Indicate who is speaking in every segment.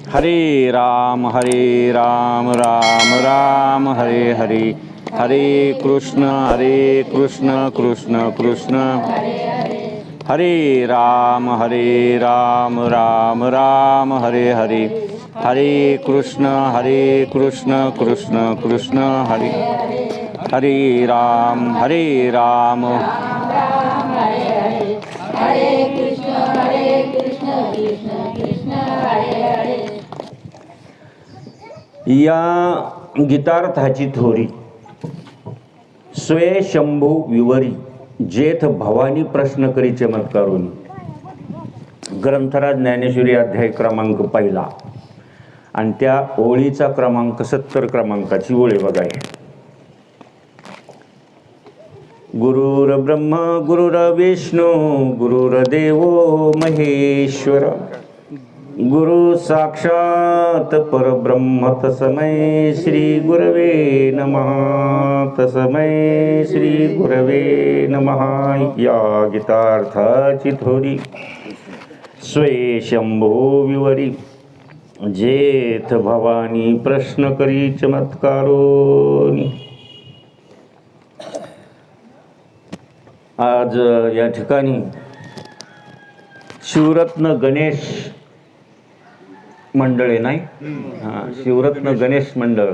Speaker 1: हरे राम राम राम हरे हरे, हरे कृष्ण कृष्ण कृष्ण हरे राम राम राम हरे हरे, हरे कृष्ण कृष्ण कृष्ण हरे हरे राम
Speaker 2: हरे कृष्ण कृष्ण कृष्ण हरे हरे.
Speaker 1: या गीतार्थाची थोरी. स्वे शंभू विवरी जेथ भवानी प्रश्न करी चमत्कारून. ग्रंथराज ज्ञानेश्वरी अध्याय क्रमांक 1 आणि त्या ओळीचा क्रमांक 70 क्रमांकाची ओळी बघाय. गुरुर ब्रह्म गुरुर विष्णू गुरुर्देव महेश्वर, गुरु साक्षात परब्रह्म तस्मै श्री गुरवे नमः, तस्मै श्री गुरवे नमः. या गीतार्थाची थोरी. स्वे शंभो विवरी जेथ भवानी प्रश्न करी चमत्कारोनी. आज या ठिकाणी शिवरत्न गणेश मंडळे नाही, शिवरत्न गणेश मंडळ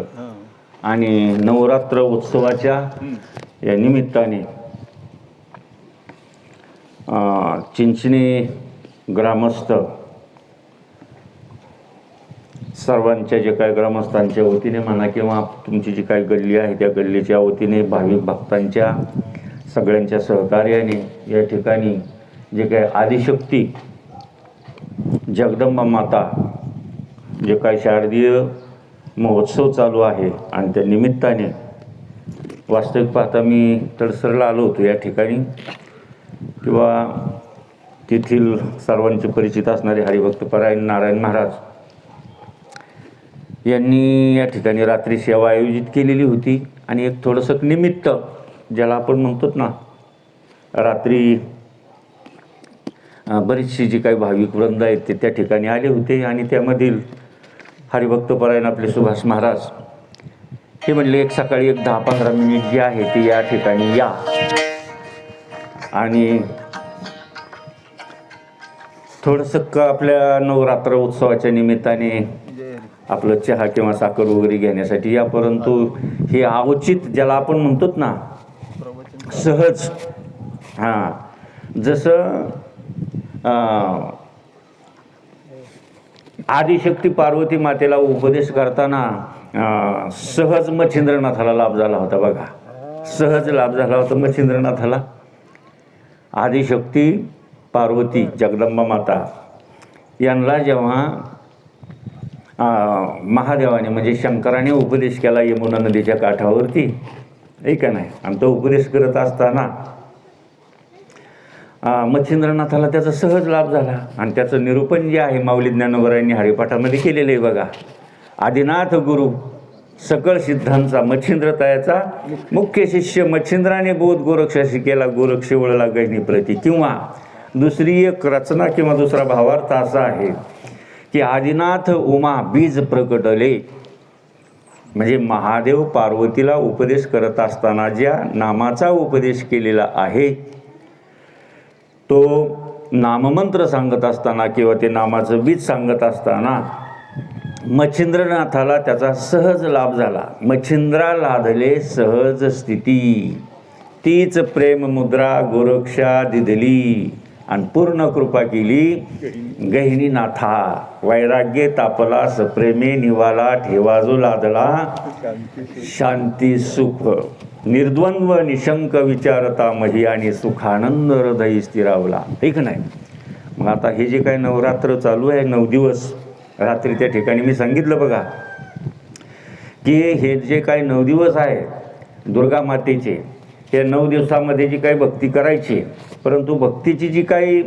Speaker 1: आणि नवरात्र उत्सवाच्या या निमित्ताने चिंचणी ग्रामस्थ सर्वांच्या जे काय ग्रामस्थांच्या वतीने म्हणा किंवा तुमची जी काही गल्ली आहे त्या गल्लीच्या वतीने भाविक भक्तांच्या सगळ्यांच्या सहकार्याने या ठिकाणी जे काय आदिशक्ती जगदंबा माता जे काय शारदीय महोत्सव चालू आहे आणि त्या निमित्ताने वास्तविक पाहता मी तडसरला आलो होतो या ठिकाणी किंवा तेथील सर्वांचे परिचित असणारे हरिभक्तपरायण नारायण महाराज यांनी या ठिकाणी रात्री सेवा आयोजित केलेली होती आणि एक थोडंसं निमित्त ज्याला आपण म्हणतो ना, रात्री बरीचशी जी काही भाविक वृंद आहेत ते त्या ठिकाणी आले होते आणि त्यामधील हरिभक्तपरायण आपले सुभाष महाराज हे म्हणले एक सकाळी 10-15 मिनिट जी आहे ती या ठिकाणी या आणि थोडंसं आपल्या नवरात्र उत्सवाच्या निमित्ताने आपलं चहा किंवा साखर वगैरे घेण्यासाठी या. परंतु हे अवचित ज्याला आपण म्हणतो ना सहज, जसं आदिशक्ती पार्वती मातेला उपदेश करताना सहज मच्छिंद्रनाथाला लाभ झाला होता बघा. सहज लाभ झाला होता मच्छिंद्रनाथाला. आदिशक्ती पार्वती जगदंबा माता यांना जेव्हा महादेवाने म्हणजे शंकराने उपदेश केला यमुना नदीच्या काठावरती, ऐका नाही, आणि तो उपदेश करत असताना मच्छिंद्रनाथाला त्याचा सहज लाभ झाला आणि त्याचं निरूपण जे आहे माऊली ज्ञानोबरायांनी हरिपाठामध्ये केलेलं आहे बघा. आदिनाथ गुरु सकळ सिद्धांचा मच्छिंद्रतायाचा मुख्य शिष्य मच्छिंद्राने बोध गोरक्षाशी केला, गोरक्ष वळला गहिनी प्रती. किंवा दुसरी एक रचना किंवा दुसरा भावार्थ असा आहे की आदिनाथ उमा बीज प्रकटले, म्हणजे महादेव पार्वतीला उपदेश करत असताना ज्या नामाचा उपदेश केलेला आहे तो नाममंत्र सांगत असताना किंवा ते नामाचं बीज सांगत असताना मच्छिंद्रनाथाला त्याचा सहज लाभ झाला. मच्छिंद्रा लाधले सहज स्थिती, तीच प्रेम मुद्रा गोरक्षा दिदली आणि पूर्ण कृपा केली गहिनी नाथा. वैराग्य तापला सप्रेमे निवाला ठेवा जो लादला शांती सुख. निर्द्वंद्व निशंक विचारता मही आणि सुखानंद हृदय स्थिरावला. ठीक नाही. मग आता हे जे काही नवरात्र चालू आहे, 9 दिवस रात्री त्या ठिकाणी मी सांगितलं बघा की हे जे काही 9 दिवस आहे दुर्गा मातेचे, हे 9 दिवसामध्ये जी काही भक्ती करायची, परंतु भक्तीची जी काही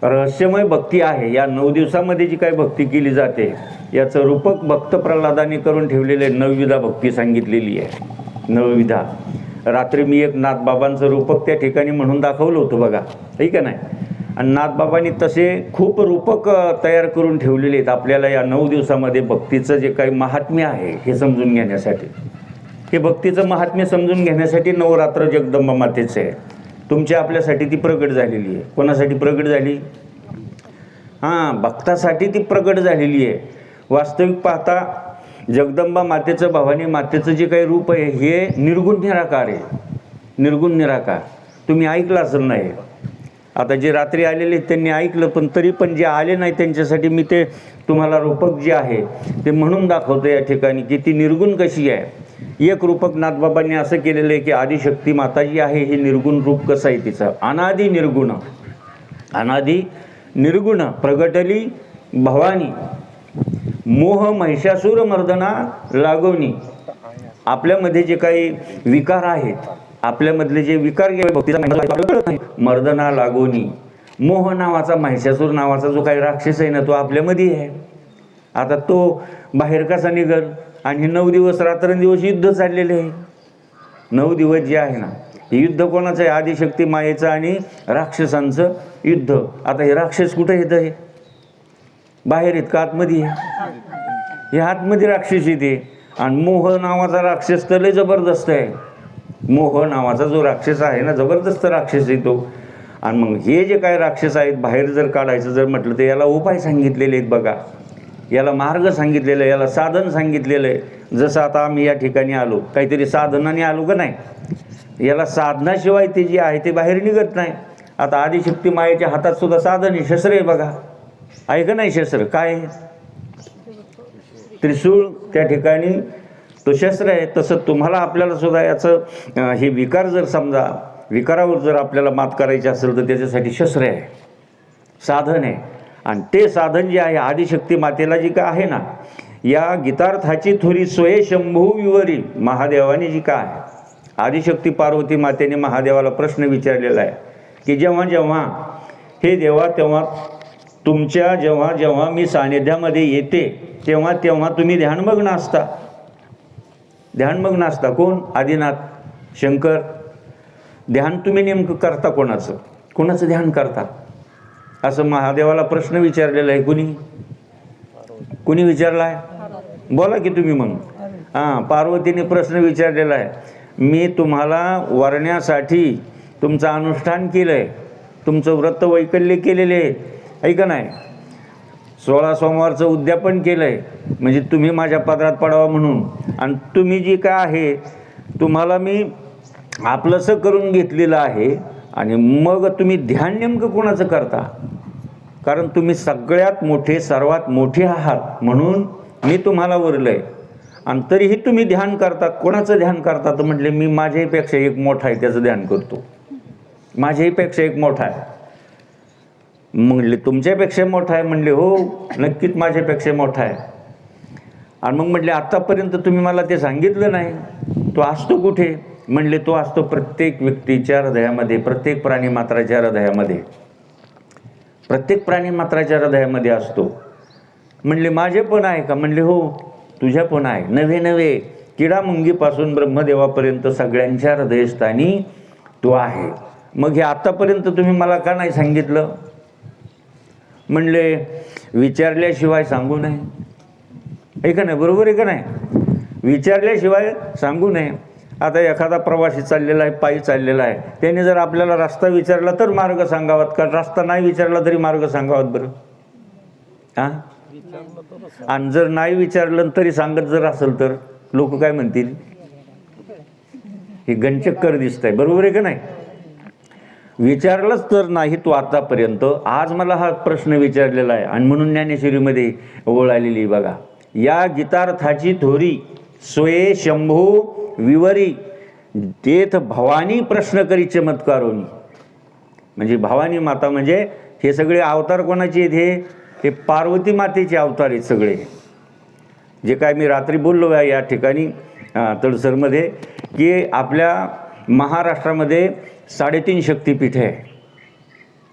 Speaker 1: रहस्यमय भक्ती आहे, या 9 दिवसामध्ये जी काही भक्ती केली जाते याचं रूपक भक्त प्रल्हादाने करून ठेवलेले 9विधा भक्ती सांगितलेली आहे. 9विधा. रात्री मी एक नाथबाबांचं रूपक त्या ठिकाणी म्हणून दाखवलं होतं बघा, ठीक आहे नाही. आणि नाथबाबांनी तसे खूप रूपक तयार करून ठेवलेले आहेत आपल्याला या 9 दिवसामध्ये भक्तीचं जे काही महात्म्य आहे हे समजून घेण्यासाठी. हे भक्तीचं महात्म्य समजून घेण्यासाठी नवरात्र जगदंबा मातेचं आहे. तुमच्या आपल्यासाठी ती प्रगट झालेली आहे. कोणासाठी प्रगट झाली? भक्तासाठी ती प्रगट झालेली आहे. वास्तविक पाहता जगदंबा मातेचं, भवानी मातेचं जे काही रूप आहे हे निर्गुण निराकार आहे. निर्गुण निराकार. तुम्ही ऐकलं असं नाही. आता जे रात्री आलेले त्यांनी ऐकलं, पण तरी पण जे आले नाही त्यांच्यासाठी मी ते तुम्हाला रूपक जे आहे ते म्हणून दाखवतो या ठिकाणी की ती निर्गुण कशी आहे. एक रूपक नाथबाबांनी असं केलेलं आहे की आदिशक्ती माता जी आहे हे निर्गुण रूप कसं आहे तिचं. अनादि निर्गुण, अनादि निर्गुण प्रगटली भवानी मोह महिषासूर मर्दना लागवणी. आपल्यामध्ये जे काही विकार आहेत, आपल्यामधले जे विकार भक्तीचा मर्दना लागवणी, मोह नावाचा, महिषासूर नावाचा जो काही राक्षस आहे ना तो आपल्यामध्ये आहे. आता तो बाहेर कसा निघल? आणि 9 दिवस रात्रंदिवस युद्ध चाललेले आहे. 9 दिवस जे आहे ना हे युद्ध कोणाचं आहे? आदिशक्ती मायेचं आणि राक्षसांचं युद्ध. आता हे राक्षस कुठं येतं? हे बाहेर आहेत का आतमध्ये? हे आतमध्ये राक्षस येते. आणि मोह नावाचा राक्षस तर लय जबरदस्त आहे. मोह नावाचा जो राक्षस आहे ना, जबरदस्त राक्षस येतो. आणि मग हे जे काय राक्षस आहेत बाहेर जर काढायचं जर म्हटलं तर याला उपाय सांगितलेले आहेत बघा. याला मार्ग सांगितलेलं आहे, याला साधन सांगितलेलं आहे. जसं आता आम्ही या ठिकाणी आलो, काहीतरी साधनाने आलो का नाही? याला साधनाशिवाय ते जे आहे ते बाहेर निघत नाही. आता आदिशक्ती मायेच्या हातात सुद्धा साधन आहे, शस्त्र आहे बघा. आहे का नाही शस्त्र? काय? त्रिशूळ त्या ठिकाणी तो शस्त्र आहे. तसं तुम्हाला आपल्याला सुद्धा याचं हे विकार जर समजा विकारावर जर आपल्याला मात करायची असेल तर त्याच्यासाठी शस्त्र आहे, साधन आहे. आणि ते साधन जे आहे आदिशक्ती मातेला जी काय आहे ना, या गीतार्थाची थोरी सोये शंभू विवरी महादेवाने जी काय आदिशक्ती पार्वती मातेने महादेवाला प्रश्न विचारलेला आहे की जेव्हा जेव्हा हे देवा तेव्हा तुमच्या जेव्हा जेव्हा मी सानिध्यामध्ये येते तेव्हा तेव्हा तुम्ही ध्यानमग्न असता. ध्यानमग्न असता. कोण? आदिनाथ शंकर. ध्यान तुम्ही नेमकं करता कोणाचं? कोणाचं ध्यान करता? असं महादेवाला प्रश्न विचारलेला आहे. कुणी विचारला आहे? बोला की तुम्ही मग. पार्वतीने प्रश्न विचारलेला आहे. मी तुम्हाला वरण्यासाठी तुमचं अनुष्ठान केलं आहे, तुमचं व्रत वैकल्य केलेले आहे, ऐका नाही, 16 सोमवारचं उद्यापन केलं आहे म्हणजे तुम्ही माझ्या पदरात पडावं म्हणून. आणि तुम्ही जी काय आहे तुम्हाला मी आपलंसं करून घेतलेलं आहे. आणि मग तुम्ही ध्यान नेमकं कोणाचं करता? कारण तुम्ही सगळ्यात मोठे, सर्वात मोठे आहात म्हणून मी तुम्हाला वरलं आहे. आणि तरीही तुम्ही ध्यान करता. कोणाचं ध्यान करता? तर म्हटले मी माझ्याहीपेक्षा एक मोठा आहे त्याचं ध्यान करतो. माझ्याहीपेक्षा एक मोठा आहे. म्हणले तुमच्यापेक्षा मोठा आहे? म्हणले हो नक्कीच माझ्यापेक्षा मोठा आहे. आणि मग म्हटले आत्तापर्यंत तुम्ही मला ते सांगितलं नाही, तो असतो कुठे? म्हणले तो असतो प्रत्येक व्यक्तीच्या हृदयामध्ये, प्रत्येक प्राणीमात्राच्या हृदयामध्ये, प्रत्येक प्राणीमात्राच्या हृदयामध्ये असतो. म्हणले माझे पण आहे का? म्हणले हो तुझ्या पण आहे. नव्हे नव्हे किडामुंगीपासून ब्रह्मदेवापर्यंत सगळ्यांच्या हृदयस्थानी तो आहे. मग हे आत्तापर्यंत तुम्ही मला का नाही सांगितलं? म्हणले विचारल्याशिवाय सांगू नये. आहे का नाही? बरोबर आहे का नाही? विचारल्याशिवाय सांगू नये. आता एखादा प्रवासी चाललेला आहे, पायी चाललेला आहे, त्याने जर आपल्याला रस्ता विचारला तर मार्ग सांगावात का? रस्ता नाही विचारला तरी मार्ग सांगावात बरं? आणि जर नाही विचारलं तरी सांगत जर असेल तर लोक काय म्हणतील? हे गंचक्कर दिसतंय. बरोबर आहे का नाही? विचारलंच तर नाही तू आतापर्यंत, आज मला हा प्रश्न विचारलेला आहे. आणि म्हणून ज्ञानेश्वरीमध्ये ओळ आलेली बघा, या गीतार्थाची थोरी सोये शंभू विवरी तेथ भवानी प्रश्न करी चमत्कारोनी. म्हणजे भवानी माता म्हणजे हे सगळे अवतार कोणाचे आहेत? हे पार्वती मातेचे अवतार आहेत सगळे. जे काय मी रात्री बोललो आहे या ठिकाणी तळसरमध्ये, की आपल्या महाराष्ट्रामध्ये 3.5 शक्तिपीठ आहे.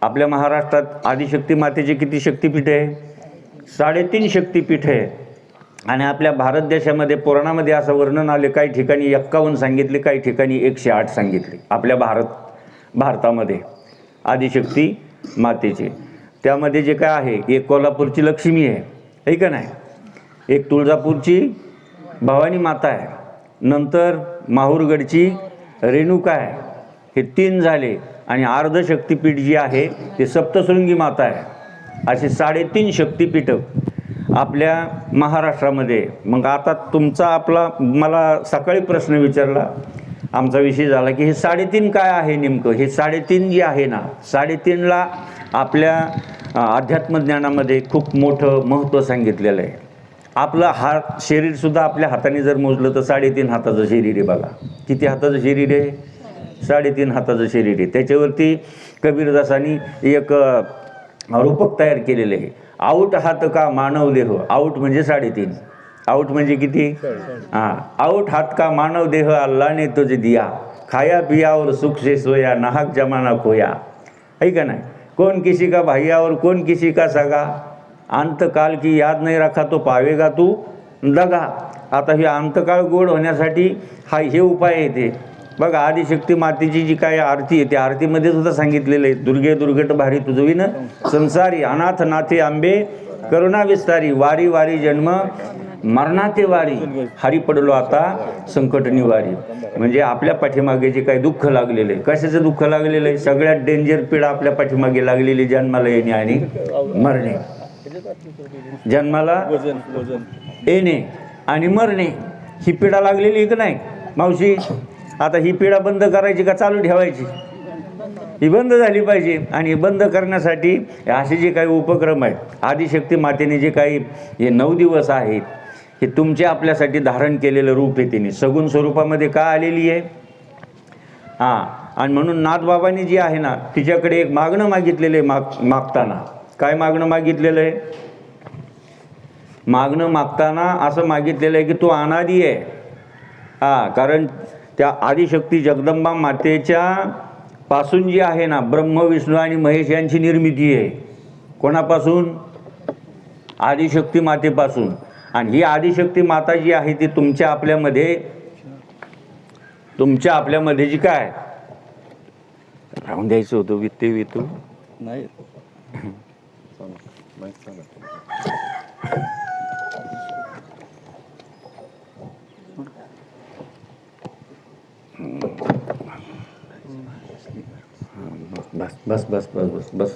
Speaker 1: आपल्या महाराष्ट्रात आदिशक्ती मातेचे किती शक्तिपीठ आहे? 3.5 शक्तिपीठ आहे. आणि आपल्या भारत देशामध्ये पुराणामध्ये असं वर्णन आले, काही ठिकाणी 51 सांगितले, काही ठिकाणी 108 सांगितले आपल्या भारतामध्ये आदिशक्ती मातेचे. त्यामध्ये जे काय आहे, एक कोल्हापूरची लक्ष्मी आहे का नाही, एक तुळजापूरची भवानी माता आहे, नंतर माहूरगडची रेणुका आहे. हे 3 झाले. आणि अर्धशक्तिपीठ जी आहे ते सप्तशृंगी माता आहे. असे 3.5 शक्तिपीठ आपल्या महाराष्ट्रामध्ये. मग आता आपला मला सकाळी प्रश्न विचारला, आमचा विषय झाला की हे 3.5 काय आहे नेमकं. हे 3.5 जे आहे ना, 3.5ला आपल्या अध्यात्मज्ञानामध्ये खूप मोठं महत्त्व सांगितलेलं आहे. आपलं शरीरसुद्धा आपल्या हाताने जर मोजलं तर 3.5 हाताचं शरीर आहे. बघा किती हाताचं शरीर आहे? 3.5 हाताचं शरीर आहे. त्याच्यावरती कबीरदासांनी एक रूपक तयार केलेलं आहे. आऊट हात का मानव देह. आऊट म्हणजे 3.5. आऊट म्हणजे किती? आऊट हात का मानव देह अल्लाह ने तुझे दिया, खाया पिया और सुख से सोया, नाहक जमाना खोया. है का नाही? कौन किसी का भैया और कौन किसी का सगा, अंतकाल की याद नाही रखा तो पावेगा तू दगा. आता हे अंतकाळ गोड होण्यासाठी हे उपाय येते. बघा आदिशक्ती मातेची जी काय आरती आहे त्या आरतीमध्ये सुद्धा सांगितलेलं आहे, दुर्गे दुर्गट भारी तुझविन संसारी, अनाथ नाथे आंबे करुणा विस्तारी, वारी वारी जन्म मरणाते वारी, हरी पडलो आता संकट निवारी. म्हणजे आपल्या पाठीमागे जे काही दुःख लागलेलं आहे, कशाचं दुःख लागलेलं आहे? सगळ्यात डेंजर पीडा आपल्या पाठीमागे लागलेली जन्माला येणे आणि मरणे. जन्माला येणे आणि मरणे ही पीडा लागलेली की नाही मावशी? आता ही पीडा बंद करायची का चालू ठेवायची? ही बंद झाली पाहिजे. आणि बंद करण्यासाठी असे जे काही उपक्रम आहेत, आदिशक्ती मातेने जे काही हे 9 दिवस आहेत, हे तुमचे आपल्यासाठी धारण केलेलं रूप आहे. तिने सगुण स्वरूपामध्ये का आलेली आहे? आणि म्हणून नाथबाबांनी जी आहे ना, तिच्याकडे एक मागणं मागितलेलं आहे. मागताना काय मागणं मागितलेलं आहे? मागणं मागताना असं मागितलेलं आहे की तू अनादी आहे. कारण त्या आदिशक्ती जगदंबा मातेच्या पासून जी आहे ना, ब्रह्म विष्णू आणि महेश यांची निर्मिती आहे. कोणापासून? आदिशक्ती मातेपासून. आणि ही आदिशक्ती माता जी आहे ती तुमच्या आपल्यामध्ये जी काय राहून द्यायचं होतं वित्तू नाही. बस बस बस बस बस बस.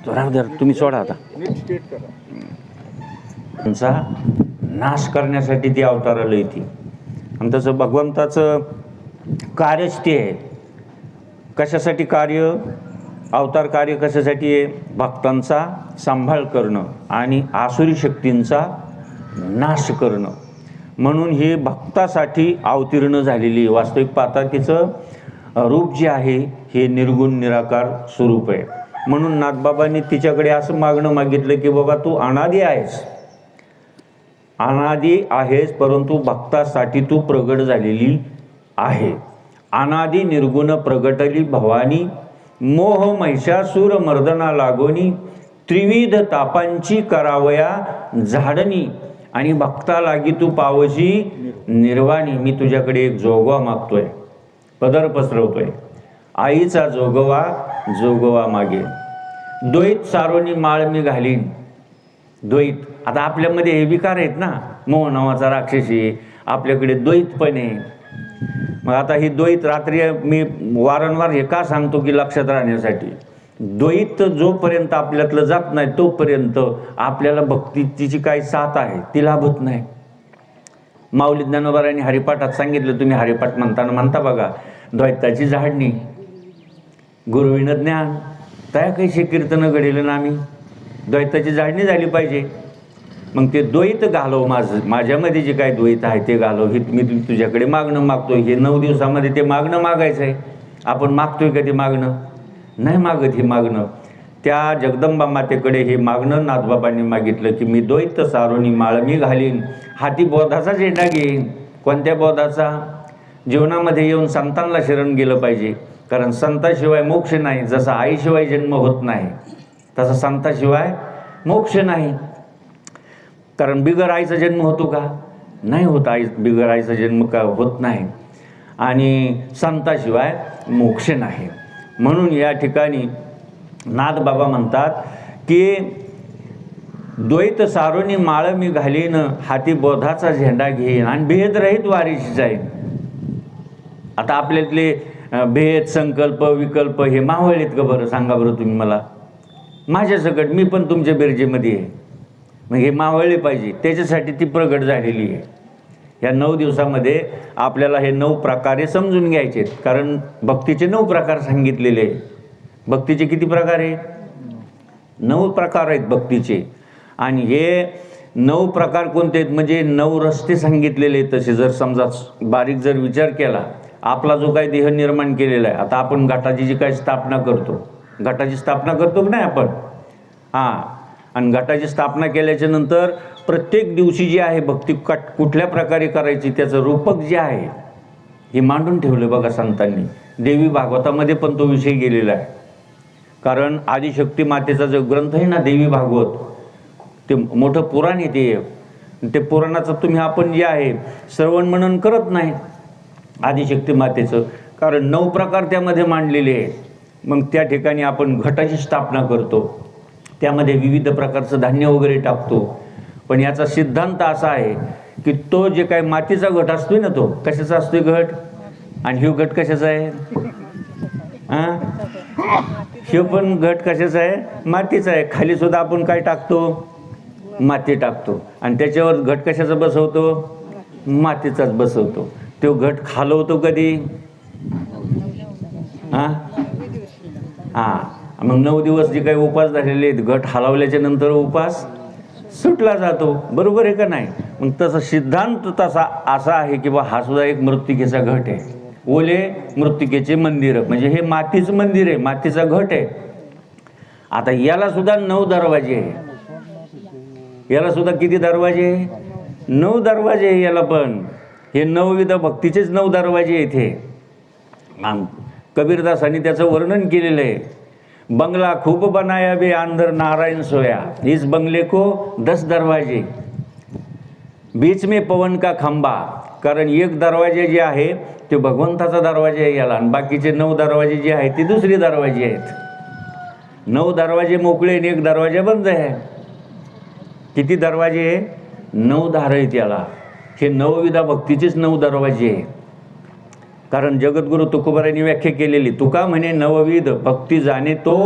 Speaker 1: राहू द्या, तुम्ही सोडा आता. त्यांचा नाश करण्यासाठी ती अवताराला येते. आणि तसं भगवंताचं कार्यच ते आहे. कशासाठी कार्य? अवतार कार्य कशासाठी आहे? भक्तांचा सांभाळ करणं आणि आसुरी शक्तींचा नाश करणं. म्हणून हे भक्तासाठी अवतीर्ण झालेली. वास्तविक पाहता तिचं रूप जे आहे हे निर्गुण निराकार स्वरूप आहे. म्हणून नाथबाबांनी तिच्याकडे असं मागणं मागितलं की बाबा तू अनादी आहेस, अनादी आहेस, परंतु भक्तासाठी तू प्रगट झालेली आहे. अनादी निर्गुण प्रगटली भवानी, मोह महिषासूर मर्दना लागोनी, त्रिविध तापांची करावया झाडणी, आणि भक्ता लागी तू पावशी निर्वाणी. मी तुझ्याकडे एक जोगवा मागतोय, पदर पसरवतोय. आईचा जोगवा जोगवा मागे, द्वैत सारोनी माळ मी घालीन. द्वैत, आता आपल्यामध्ये हे विकार आहेत ना, मोह नावाचा राक्षसी, आपल्याकडे द्वैत पण आहे. मग आता ही द्वैत रात्री मी वारंवार हे का सांगतो की लक्षात राहण्यासाठी, द्वैत जोपर्यंत आपल्यातलं जात नाही तोपर्यंत आपल्याला भक्तीची काही साथ आहे ती लाभत नाही. माऊली ज्ञानोबारांनी हरिपाठात सांगितलं, तुम्ही हरिपाठ म्हणता बघा, द्वैताची झाडणी गुरुविन ज्ञान त्या कैसे कीर्तन घडेल ना, आम्ही द्वैताची झाडणी झाली पाहिजे. मग ते द्वैत घालव, माझ्यामध्ये जे काय द्वैत आहे ते घालव, हे मी तुझ्याकडे मागणं मागतोय. हे 9 दिवसामध्ये ते मागणं मागायचं आहे. आपण मागतोय का ते मागणं? नाही मागत. हे मागणं त्या जगदंबा मातेकडे हे मागणं नाथबाबांनी मागितलं की मी द्वैत सारोनी माळ मी घालीन, हाती बोधाचा झेंडा घेईन. कोणत्या बोधाचा? जीवनामध्ये येऊन संतांना शरण गेलं पाहिजे, कारण संताशिवाय मोक्ष नाही. जसा आईशिवाय जन्म होत नाही तसा संताशिवाय मोक्ष नाही. कारण बिगर आईचा जन्म होतो का? नाही होत. बिगर आईचा जन्म का होत नाही, आणि संताशिवाय मोक्ष नाही. म्हणून या ठिकाणी नाथबाबा म्हणतात की द्वैत सारोनी माळ मी घालीन, हाती बोधाचा झेंडा घेईन, आणि भेदरहित वारीशी जाईन. आता आपल्यातले भेद संकल्प विकल्प हे मावळलेत का बरं? सांगा बरं तुम्ही मला. माझ्या सकट मी पण तुमच्या बेरजेमध्ये आहे. मग हे मावळले पाहिजे, त्याच्यासाठी ती प्रगट झालेली आहे. या 9 दिवसामध्ये आपल्याला हे 9 प्रकारे समजून घ्यायचे आहेत, कारण भक्तीचे 9 प्रकार सांगितलेले आहे. भक्तीचे किती प्रकार आहे? 9 प्रकार आहेत भक्तीचे. आणि हे 9 प्रकार कोणते आहेत? म्हणजे 9 रस्ते सांगितलेले आहेत. तसे जर समजा बारीक जर विचार केला, आपला जो काही देह निर्माण केलेला आहे, आता आपण घटाची जी काही स्थापना करतो, घटाची स्थापना करतो की नाही आपण? हां. आणि घटाची स्थापना केल्याच्या नंतर प्रत्येक दिवशी जी आहे भक्ती कुठल्या प्रकारे करायची, त्याचं रूपक जे आहे हे मांडून ठेवलं बघा संतांनी. देवी भागवतामध्ये पण तो विषय गेलेला आहे. कारण आदिशक्ती मातेचा जो ग्रंथ आहे ना देवी भागवत, ते मोठं पुराण आहे. ते पुराणाचं तुम्ही आपण जे आहे श्रवण मनन करत नाही आदिशक्ती मातेचं, कारण 9 प्रकार त्यामध्ये मांडलेले आहेत. मग त्या ठिकाणी आपण घटाची स्थापना करतो, त्यामध्ये विविध प्रकारचं धान्य वगैरे टाकतो. पण याचा सिद्धांत असा आहे की तो जे काही मातीचा घट असतोय ना, तो कशाचा असतोय घट? आणि ह्यो घट कशाचा आहे? हां, ह्यो पण घट कशाचा आहे? मातीचा आहे. खाली सुद्धा आपण काय टाकतो? माती टाकतो. आणि त्याच्यावर घट कशाचा बसवतो? मातीचाच बसवतो. तो घट खालवतो कधी? हां हां. मग 9 दिवस जे काही उपास झालेले आहेत, घट हलवल्याच्या नंतर उपास सुटला जातो. बरोबर आहे का नाही? मग तसा सिद्धांत तसा असा आहे की बा हा सुद्धा एक मृत्तिकेचा घट आहे. ओले मृत्तिकेचे मंदिर, म्हणजे हे मातीचं मंदिर आहे, मातीचा घट आहे. आता याला सुद्धा 9 दरवाजे आहे. याला सुद्धा किती दरवाजे आहे? 9 दरवाजे आहे याला पण. हे 9 भक्तीचेच 9 दरवाजे आहेत हे. कबीरदासांनी त्याचं वर्णन केलेलं आहे. बंगला खूप बनाया बे अंदर नारायण सोया, इस बंगले को 10 दरवाजे, बीच में पवन का खंबा. कारण एक दरवाजे जे आहे ते भगवंताचा दरवाजा आहे याला, आणि बाकीचे 9 दरवाजे जे आहेत ते दुसरे दरवाजे आहेत. 9 दरवाजे मोकळे आणि 1 दरवाजा बंद आहे. किती दरवाजे आहे? 9 दार आहेत याला. हे 9 भक्तीचेच 9 दरवाजे आहे. कारण जगद्गुरु तुकोबारांनी व्याख्या केलेली, तुका म्हणे 9 भक्ती जाणे तो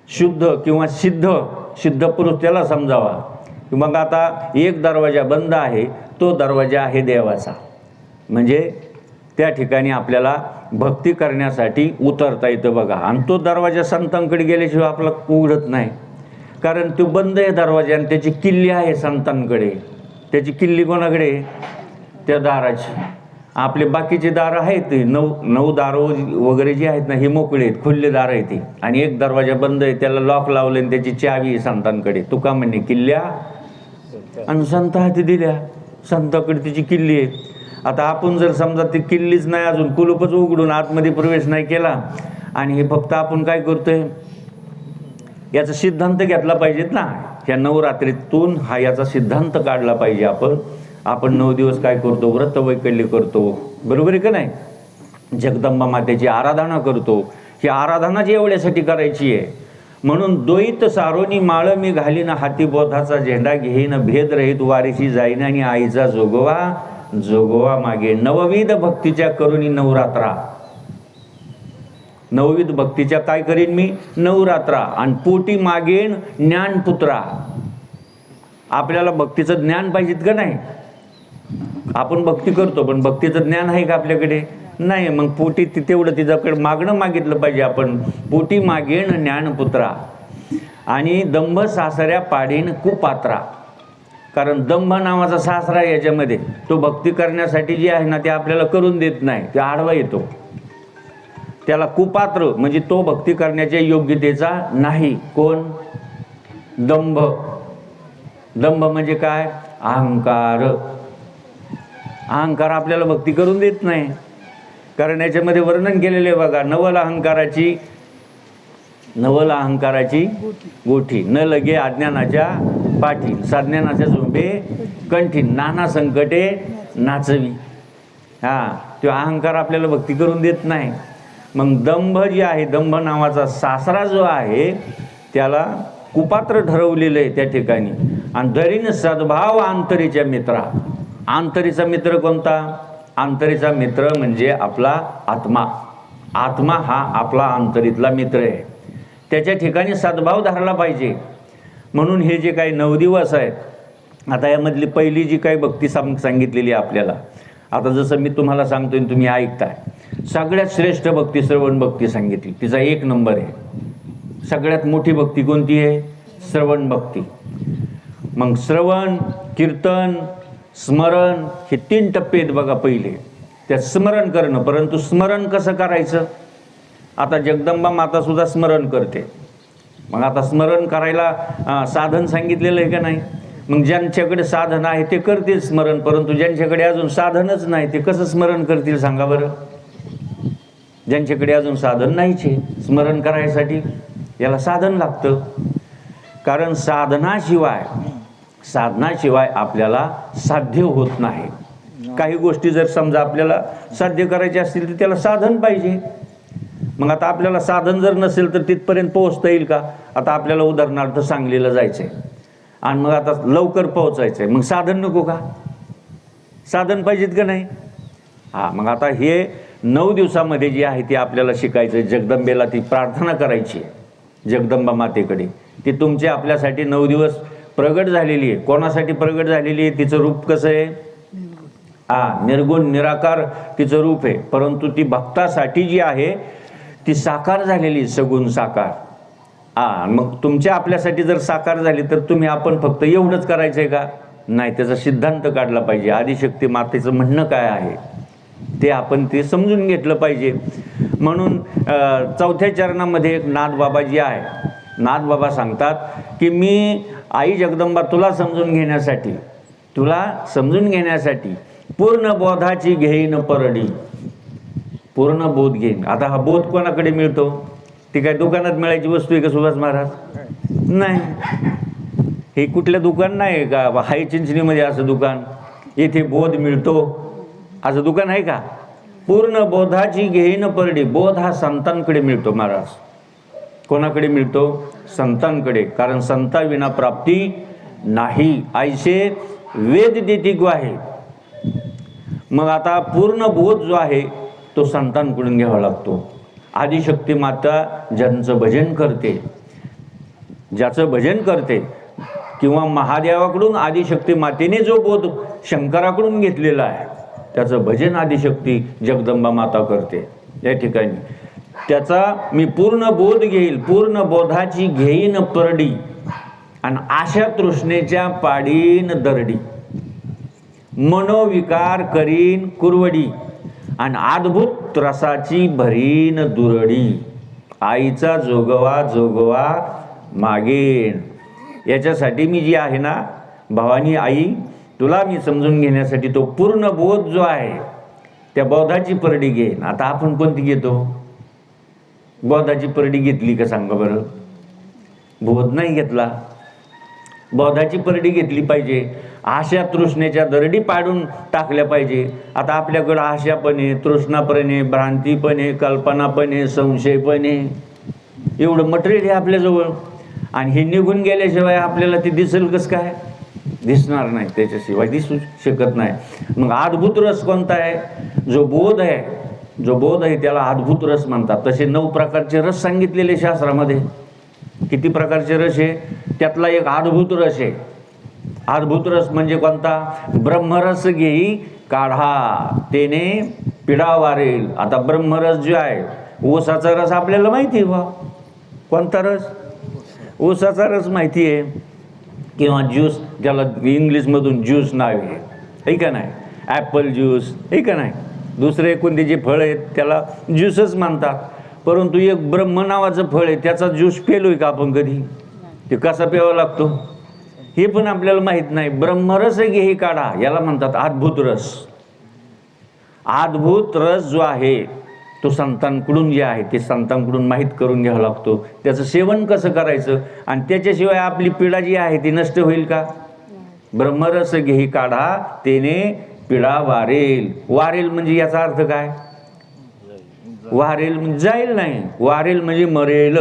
Speaker 1: शुद्ध किंवा सिद्ध पुरुष त्याला समजावा. मग आता 1 दरवाजा बंद आहे, तो दरवाजा आहे देवाचा. म्हणजे त्या ठिकाणी आपल्याला भक्ती करण्यासाठी उतरता येतं बघा. आणि तो दरवाजा संतांकडे गेल्याशिवाय आपला उघडत नाही, कारण तो बंद आहे दरवाजा, आणि त्याची किल्ली आहे संतांकडे. त्याची किल्ली कोणाकडे? त्या दाराची. आपले बाकीचे दार आहेत 9 दारं वगैरे जे आहेत ना, हे मोकळे आहेत, खुल्ले दार आहेत ते. आणि 1 दरवाजा बंद आहे, त्याला लॉक लावलं आणि त्याची चावी आहे संतांकडे. तुका म्हणे किल्ल्या आणि संत हाती दिल्या, संताकडे त्याची किल्ली आहे. आता आपण जर समजा ती किल्लीच नाही, अजून कुलूपच उघडून आतमध्ये प्रवेश नाही केला, आणि हे फक्त आपण काय करतोय, याचा सिद्धांत घेतला पाहिजेत ना. ह्या नवरात्रीतून हा याचा सिद्धांत काढला पाहिजे. आपण 9 दिवस काय करतो? व्रत वैकल्य करतो. बरोबर आहे का नाही? जगदंबा मातेची आराधना करतो. ही आराधना जी एवढ्यासाठी करायची आहे. म्हणून द्वैत सारोनी माळ मी घालीन, हाती बोधाचा झेंडा घेईन, भेद रहित वारीशी जाईन, आणि आईचा जोगवा मागे. 9 भक्तीच्या करुणी नवरात्रा. 9 भक्तीच्या काय करीन मी? नवरात्रा. आणि पोटी मागेन ज्ञानपुत्रा. आपल्याला भक्तीचं ज्ञान पाहिजेत का नाही? आपण भक्ती करतो, पण भक्तीचं ज्ञान आहे का आपल्याकडे? नाही. मग पोटी तेवढं तिच्याकडे मागणं मागितलं पाहिजे आपण. पोटी मागेन ज्ञानपुत्रा आणि दंभ सासऱ्या पाडीन कुपात्रा. कारण दंभ नावाचा सासरा आहे याच्यामध्ये, तो भक्ती करण्यासाठी जे आहे ना ते आपल्याला करून देत नाही, ते आडवा येतो. त्याला कुपात्र म्हणजे तो भक्ती करण्याच्या योग्यतेचा नाही. कोण? दंभ. दंभ म्हणजे काय? अहंकार. अहंकार आपल्याला भक्ती करून देत नाही. कारण याच्यामध्ये वर्णन केलेले आहे बघा, नवल अहंकाराची गोठी, न लगे अज्ञानाच्या पाठी, साज्ञानाच्या झोंबे कंठी, नाना संकटे नाचवी. तो अहंकार आपल्याला भक्ती करून देत नाही. मग दंभ जे आहे, दंभ नावाचा सासरा जो आहे त्याला कुपात्र ठरवलेलं आहे त्या ठिकाणी. आणि धरीन सद्भाव आंतरीच्या मित्रा. आंतरीचा मित्र कोणता? आंतरीचा मित्र म्हणजे आपला आत्मा. आत्मा हा आपला आंतरीतला मित्र आहे. त्याच्या ठिकाणी सद्भाव धरला पाहिजे. म्हणून हे जे काही 9 दिवस आहेत, आता यामधली पहिली जी काही भक्ती सांगितलेली आहे आपल्याला, आता जसं मी तुम्हाला सांगतोय तुम्ही ऐकताय, सगळ्यात श्रेष्ठ भक्ती श्रवण भक्ती सांगितली. तिचा 1 नंबर आहे. सगळ्यात मोठी भक्ती कोणती आहे? श्रवण भक्ती. मग श्रवण, कीर्तन, स्मरण हे 3 टप्पे आहेत बघा. पहिले त्यात स्मरण करणं. परंतु स्मरण कसं करायचं? आता जगदंबा माता सुद्धा स्मरण करते. मग आता स्मरण करायला साधन सांगितलेलं आहे का नाही? मग ज्यांच्याकडे साधन आहे ते करतील स्मरण, परंतु ज्यांच्याकडे अजून साधनच नाही ते कसं स्मरण करतील सांगा बरं? ज्यांच्याकडे अजून साधन नाहीचे स्मरण करायसाठी, याला साधन लागतं. कारण साधनाशिवाय आपल्याला साध्य होत नाही. काही गोष्टी जर समजा आपल्याला साध्य करायचे असतील तर त्याला साधन पाहिजे. मग आता आपल्याला साधन जर नसेल तर तिथपर्यंत पोहोचता येईल का? आता आपल्याला उदाहरणार्थ सांगलीला जायचं आहे आणि मग आता लवकर पोहोचायचं आहे, मग साधन नको का? साधन पाहिजेत का नाही? मग आता हे 9 दिवसामध्ये जे आहे ते आपल्याला शिकायचं आहे. जगदंबेला ती प्रार्थना करायची आहे, जगदंबा मातेकडे. ती तुमची आपल्यासाठी 9 दिवस प्रगट झालेली आहे. कोणासाठी प्रगट झालेली आहे? तिचं रूप कसं आहे? निर्गुण निराकार तिचं रूप आहे. परंतु ती भक्तासाठी जी आहे ती साकार झालेली, सगुण साकार. मग तुमच्या आपल्यासाठी जर साकार झाली तर आपण फक्त एवढंच करायचंय का? नाही. त्याचा सिद्धांत काढला पाहिजे. आदिशक्ती मातेचं म्हणणं काय आहे ते आपण समजून घेतलं पाहिजे. म्हणून 4थ्या चरणामध्ये एक नाथबाबा जी आहे, नाथबाबा सांगतात की मी आई जगदंबा तुला समजून घेण्यासाठी पूर्ण बोधाची घेईन परडी. पूर्ण बोध घेईन. आता हा बोध कोणाकडे मिळतो? ती काय दुकानात मिळायची वस्तू आहे का सुभाष महाराज? नाही. हे कुठलं दुकान नाही का? हाय चिंचणीमध्ये असं दुकान, येथे बोध मिळतो असं दुकान आहे का? पूर्ण बोधाची घेईन परडी. बोध हा संतांकडे मिळतो महाराज. कोणाकडे मिळतो? संतांकडे. कारण संताविना प्राप्ती नाही, ऐसे वेद देती ग्वाहे. मग आता पूर्ण बोध जो आहे तो संतांकडून घ्यावा लागतो. आदिशक्ती माता ज्याचं भजन करते किंवा महादेवाकडून आदिशक्ती मातेने जो बोध शंकराकडून घेतलेला आहे त्याचं भजन आदिशक्ती जगदंबा माता करते. या ठिकाणी त्याचा मी पूर्ण बोध घेईल, पूर्ण बोधाची घेईन परडी आणि आशा तृष्णेच्या पाडीन दरडी. मनोविकार करीन कुरवडी आणि अद्भुत रसाची भरीन दुरडी. आईचा जोगवा मागेन. याच्यासाठी मी जी आहे ना भवानी आई, तुला मी समजून घेण्यासाठी तो पूर्ण बोध जो आहे त्या बोधाची परडी घेईन. आता आपण कोणती घेतो? बोधाची परडी घेतली का सांगा बरं? बोध नाही घेतला. बोधाची परडी घेतली पाहिजे. आशा तृष्णेच्या दरडी पाडून टाकल्या पाहिजे. आता आपल्याकडं आशा पण आहे, तृष्णा पण आहे, भ्रांती पण आहे, कल्पना पण आहे, संशय पण आहे. एवढं मटेरियल आहे आपल्याजवळ आणि हे निघून गेल्याशिवाय आपल्याला ते दिसेल कसं काय? दिसणार नाही, त्याच्याशिवाय दिसू शकत नाही. मग अद्भुत रस कोणता आहे? जो बोध आहे त्याला अद्भुत रस म्हणतात. तसे 9 प्रकारचे रस सांगितलेले शास्त्रामध्ये. किती प्रकारचे रस आहे? त्यातला एक अद्भुत रस आहे. अद्भुत रस म्हणजे कोणता? ब्रह्मरस घेई काढा तेने पिढा वारेल. आता ब्रह्मरस जो आहे, ऊसाचा रस आपल्याला माहिती आहे बा. कोणता रस? ऊसाचा रस माहिती आहे. किंवा ज्यूस, ज्याला इंग्लिशमधून ज्यूस नाव आहे का नाही, ॲपल ज्यूस आहे का नाही, दुसरे कोणते जे फळ आहेत त्याला ज्यूसच म्हणतात. परंतु एक ब्रह्म नावाचं फळ आहे, त्याचा ज्यूस पेलोय का आपण कधी? ते कसा प्यावा लागतो हे पण आपल्याला माहीत नाही. ब्रह्मरस घे काढा, याला म्हणतात अद्भुत रस. अद्भुत रस जो आहे तो संतांकडून जे आहे ते संतांकडून माहीत करून घ्यावा लागतो. त्याचं सेवन कसं करायचं, आणि त्याच्याशिवाय आपली पिढा जी आहे ती नष्ट होईल का? ब्रह्मरस घेई काढा तेने पिढा वारेल. वारेल म्हणजे याचा अर्थ काय? वारेल म्हणजे जाईल नाही, वारेल म्हणजे मरेल.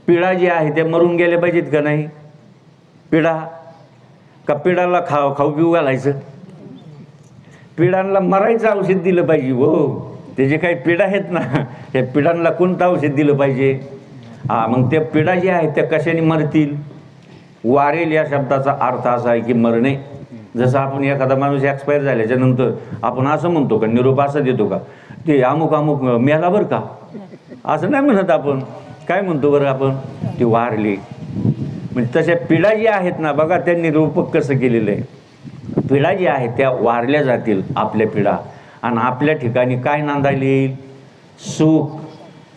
Speaker 1: पिढा जी आहे त्या मरून गेल्या पाहिजेत का नाही? पिढा का पिढाला खाऊ पिऊ घालायचं? पिढांना मरायचं औषध दिलं पाहिजे हो. ते जे काही पिढा आहेत ना, त्या पिढांना कोणतं औषध दिलं पाहिजे? मग त्या पिढा ज्या आहेत त्या कशाने मरतील? वारेल या शब्दाचा अर्थ असा आहे की मरणे. जसं आपण एखादा माणूस एक्सपायर झाल्याच्या नंतर आपण असं म्हणतो का, निरोप असं देतो का, ते अमुक अमुक मेला बरं का, असं नाही म्हणत आपण. काय म्हणतो बरं आपण? ते वारले. म्हणजे तशा पिढा ज्या आहेत ना, बघा त्यांनी निरूपक कसं केलेलं आहे. पिढा ज्या आहेत त्या वारल्या जातील, आपल्या पिढा. आणि आपल्या ठिकाणी काय नांदायला येईल? सुख,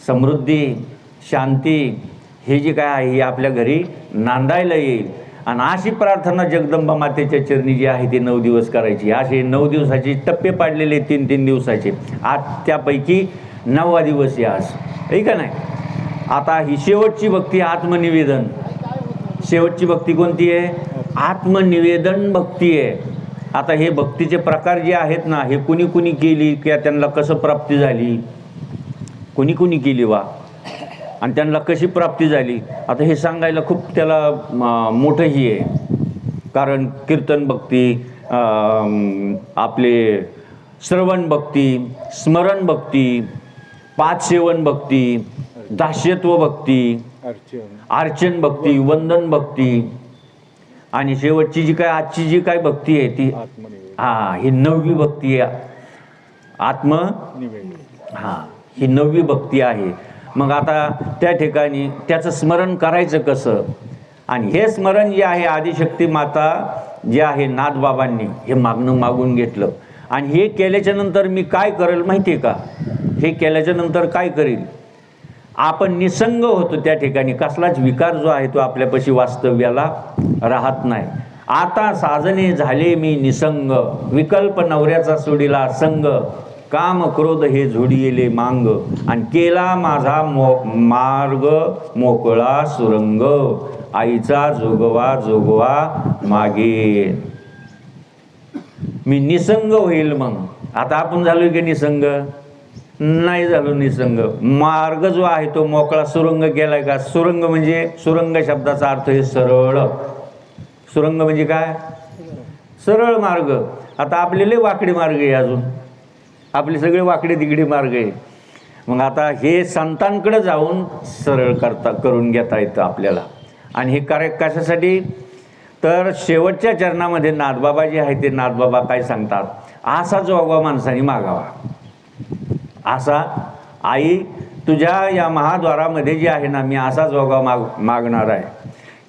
Speaker 1: समृद्धी, शांती, हे जे काय आहे हे आपल्या घरी नांदायला येईल. आणि अशी प्रार्थना जगदंबा मातेच्या चरणी जी आहे ती 9 दिवस करायची. असे 9 दिवसाचे टप्पे पाडलेले 3-3 दिवसाचे. आज त्यापैकी 9वा दिवस आहे आज, आहे का नाही? आता ही शेवटची भक्ती आत्मनिवेदन. शेवटची भक्ती कोणती आहे? आत्मनिवेदन भक्ती आहे. आता हे भक्तीचे प्रकार जे आहेत ना, हे कुणी कुणी केली किंवा त्यांना कसं प्राप्ती झाली, कुणी कुणी केली वा, आणि त्यांना कशी प्राप्ती झाली, आता हे सांगायला खूप त्याला मोठंही आहे. कारण कीर्तन भक्ती, आपले श्रवण भक्ती, स्मरण भक्ती, पादसेवन भक्ती, दास्यत्व भक्ती, अर्चन भक्ती, वंदन भक्ती, आणि शेवटची जी काय आजची जी काय भक्ती आहे ती ही 9वी भक्ती आहे. ही 9वी भक्ती आहे. मग आता त्या ठिकाणी त्याचं स्मरण करायचं कसं? आणि हे स्मरण जे आहे आदिशक्ती माता जे आहे नाथबाबांनी हे मागून घेतलं. आणि हे केल्याच्या नंतर मी काय करेल माहिती आहे का? हे केल्याच्या नंतर काय करेल? आपण निसंग होतो त्या ठिकाणी. कसलाच विकार जो आहे तो आपल्यापाशी वास्तव्याला राहत नाही. आता साजने झाले मी निसंग, विकल्प नवऱ्याचा सोडिला संग, काम क्रोध हे झोडिले मांग, आणि केला माझा मार्ग मोकळा सुरंग, आईचा जोगवा जोगवा मागे. मी निसंग होईल. मग आता आपण झालो की निसंग? नाही झालो निसंग. मार्ग जो आहे तो मोकळा, सुरंग केलाय का? सुरंग म्हणजे, सुरंग शब्दाचा अर्थ आहे सरळ. सुरंग म्हणजे काय? सरळ मार्ग. आता आपले वाकडे मार्ग आहे, अजून आपले सगळे वाकडे तिकडे मार्ग आहे. मग आता हे संतांकडे जाऊन सरळ करून घेता येतं आपल्याला. आणि हे कार्य कशासाठी? तर शेवटच्या चरणामध्ये नाथबाबा जे आहे ते नाथबाबा काय सांगतात? असा जोगवा माणसाने मागावा. असा, आई तुझ्या या महाद्वारामध्ये जे आहे ना, मी असा जोगवा मागणार आहे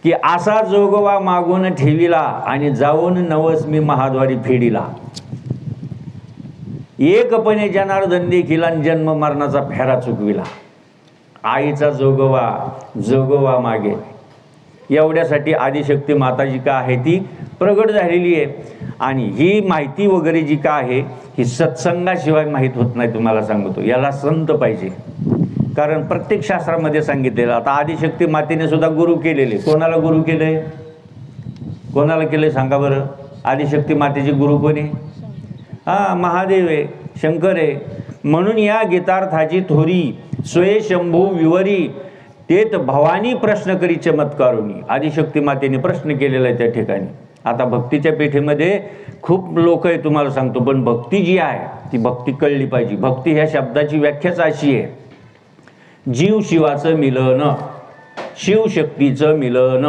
Speaker 1: की असा जोगवा मागून ठेविला, आणि जाऊन नवस मी महाद्वारी फेडीला. एकपणे जनार्दन देखील जन्म मरणाचा फेरा चुकविला. आईचा जोगवा मागे. एवढ्यासाठी आदिशक्ती माता जी का आहे ती प्रगट झालेली आहे. आणि ही माहिती वगैरे जी का आहे ही सत्संगाशिवाय माहीत होत नाही. तुम्हाला सांगतो, याला संत पाहिजे. कारण प्रत्येक शास्त्रामध्ये सांगितलेलं. आता आदिशक्ती मातेने सुद्धा गुरु केलेले. कोणाला गुरु केले? कोणाला केले सांगा बरं? आदिशक्ती मातेचे गुरु कोणी? महादेव आहे, शंकर आहे. म्हणून या गीतार्थाची थोरी स्वये शंभू विवरी, तेत भवानी प्रश्न करी चमत्कारुनी. आदिशक्ती मातेने प्रश्न केलेला आहे त्या ठिकाणी. आता भक्तीच्या पेठेमध्ये खूप लोक आहे तुम्हाला सांगतो, पण भक्ती जी आहे ती भक्ती कळली पाहिजे. भक्ती ह्या शब्दाची व्याख्याच अशी आहे, जीव शिवाचं मिलन, शिवशक्तीचं मिलन,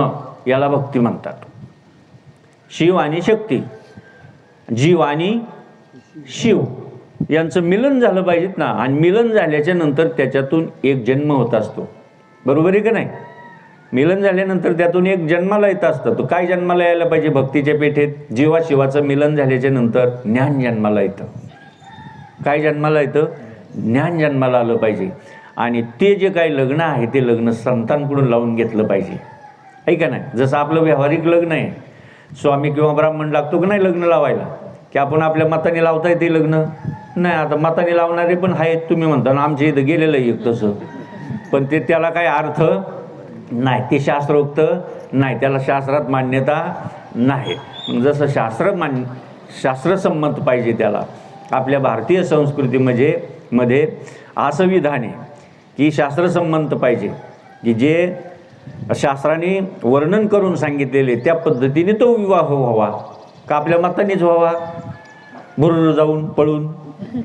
Speaker 1: याला भक्ती म्हणतात. शिव आणि शक्ती, जीव आणि शिव यांचं मिलन झालं पाहिजेत ना. आणि मिलन झाल्याच्या नंतर त्याच्यातून एक जन्म होत असतो, बरोबर आहे का नाही? मिलन झाल्यानंतर त्यातून एक जन्माला येत असतं. तो काय जन्माला यायला पाहिजे भक्तीच्या पेठेत? जीवा शिवाचं मिलन झाल्याच्या नंतर ज्ञान जन्माला येतं. काय जन्माला येतं? ज्ञान जन्माला आलं पाहिजे. आणि ते जे काही लग्न आहे ते लग्न संतांकडून लावून घेतलं पाहिजे, आहे का नाही? जसं आपलं व्यावहारिक लग्न आहे, स्वामी किंवा ब्राह्मण लागतो की नाही लग्न लावायला, की आपण आपल्या मताने लावता येते लग्न? नाही. आता मताने लावणारे पण आहेत, तुम्ही म्हणता ना आमच्या इथं गेलेलं आहे एक तसं, पण ते त्याला काय अर्थ नाही, ते शास्त्रोक्त नाही, त्याला शास्त्रात मान्यता नाही. मग जसं शास्त्रसंमत पाहिजे त्याला, आपल्या भारतीय संस्कृतीमध्ये असं विधान आहे की शास्त्रसंमत पाहिजे, की जे शास्त्राने वर्णन करून सांगितलेले त्या पद्धतीने तो विवाह व्हावा, का आपल्या मतानेच व्हावा भुरळ जाऊन पळून,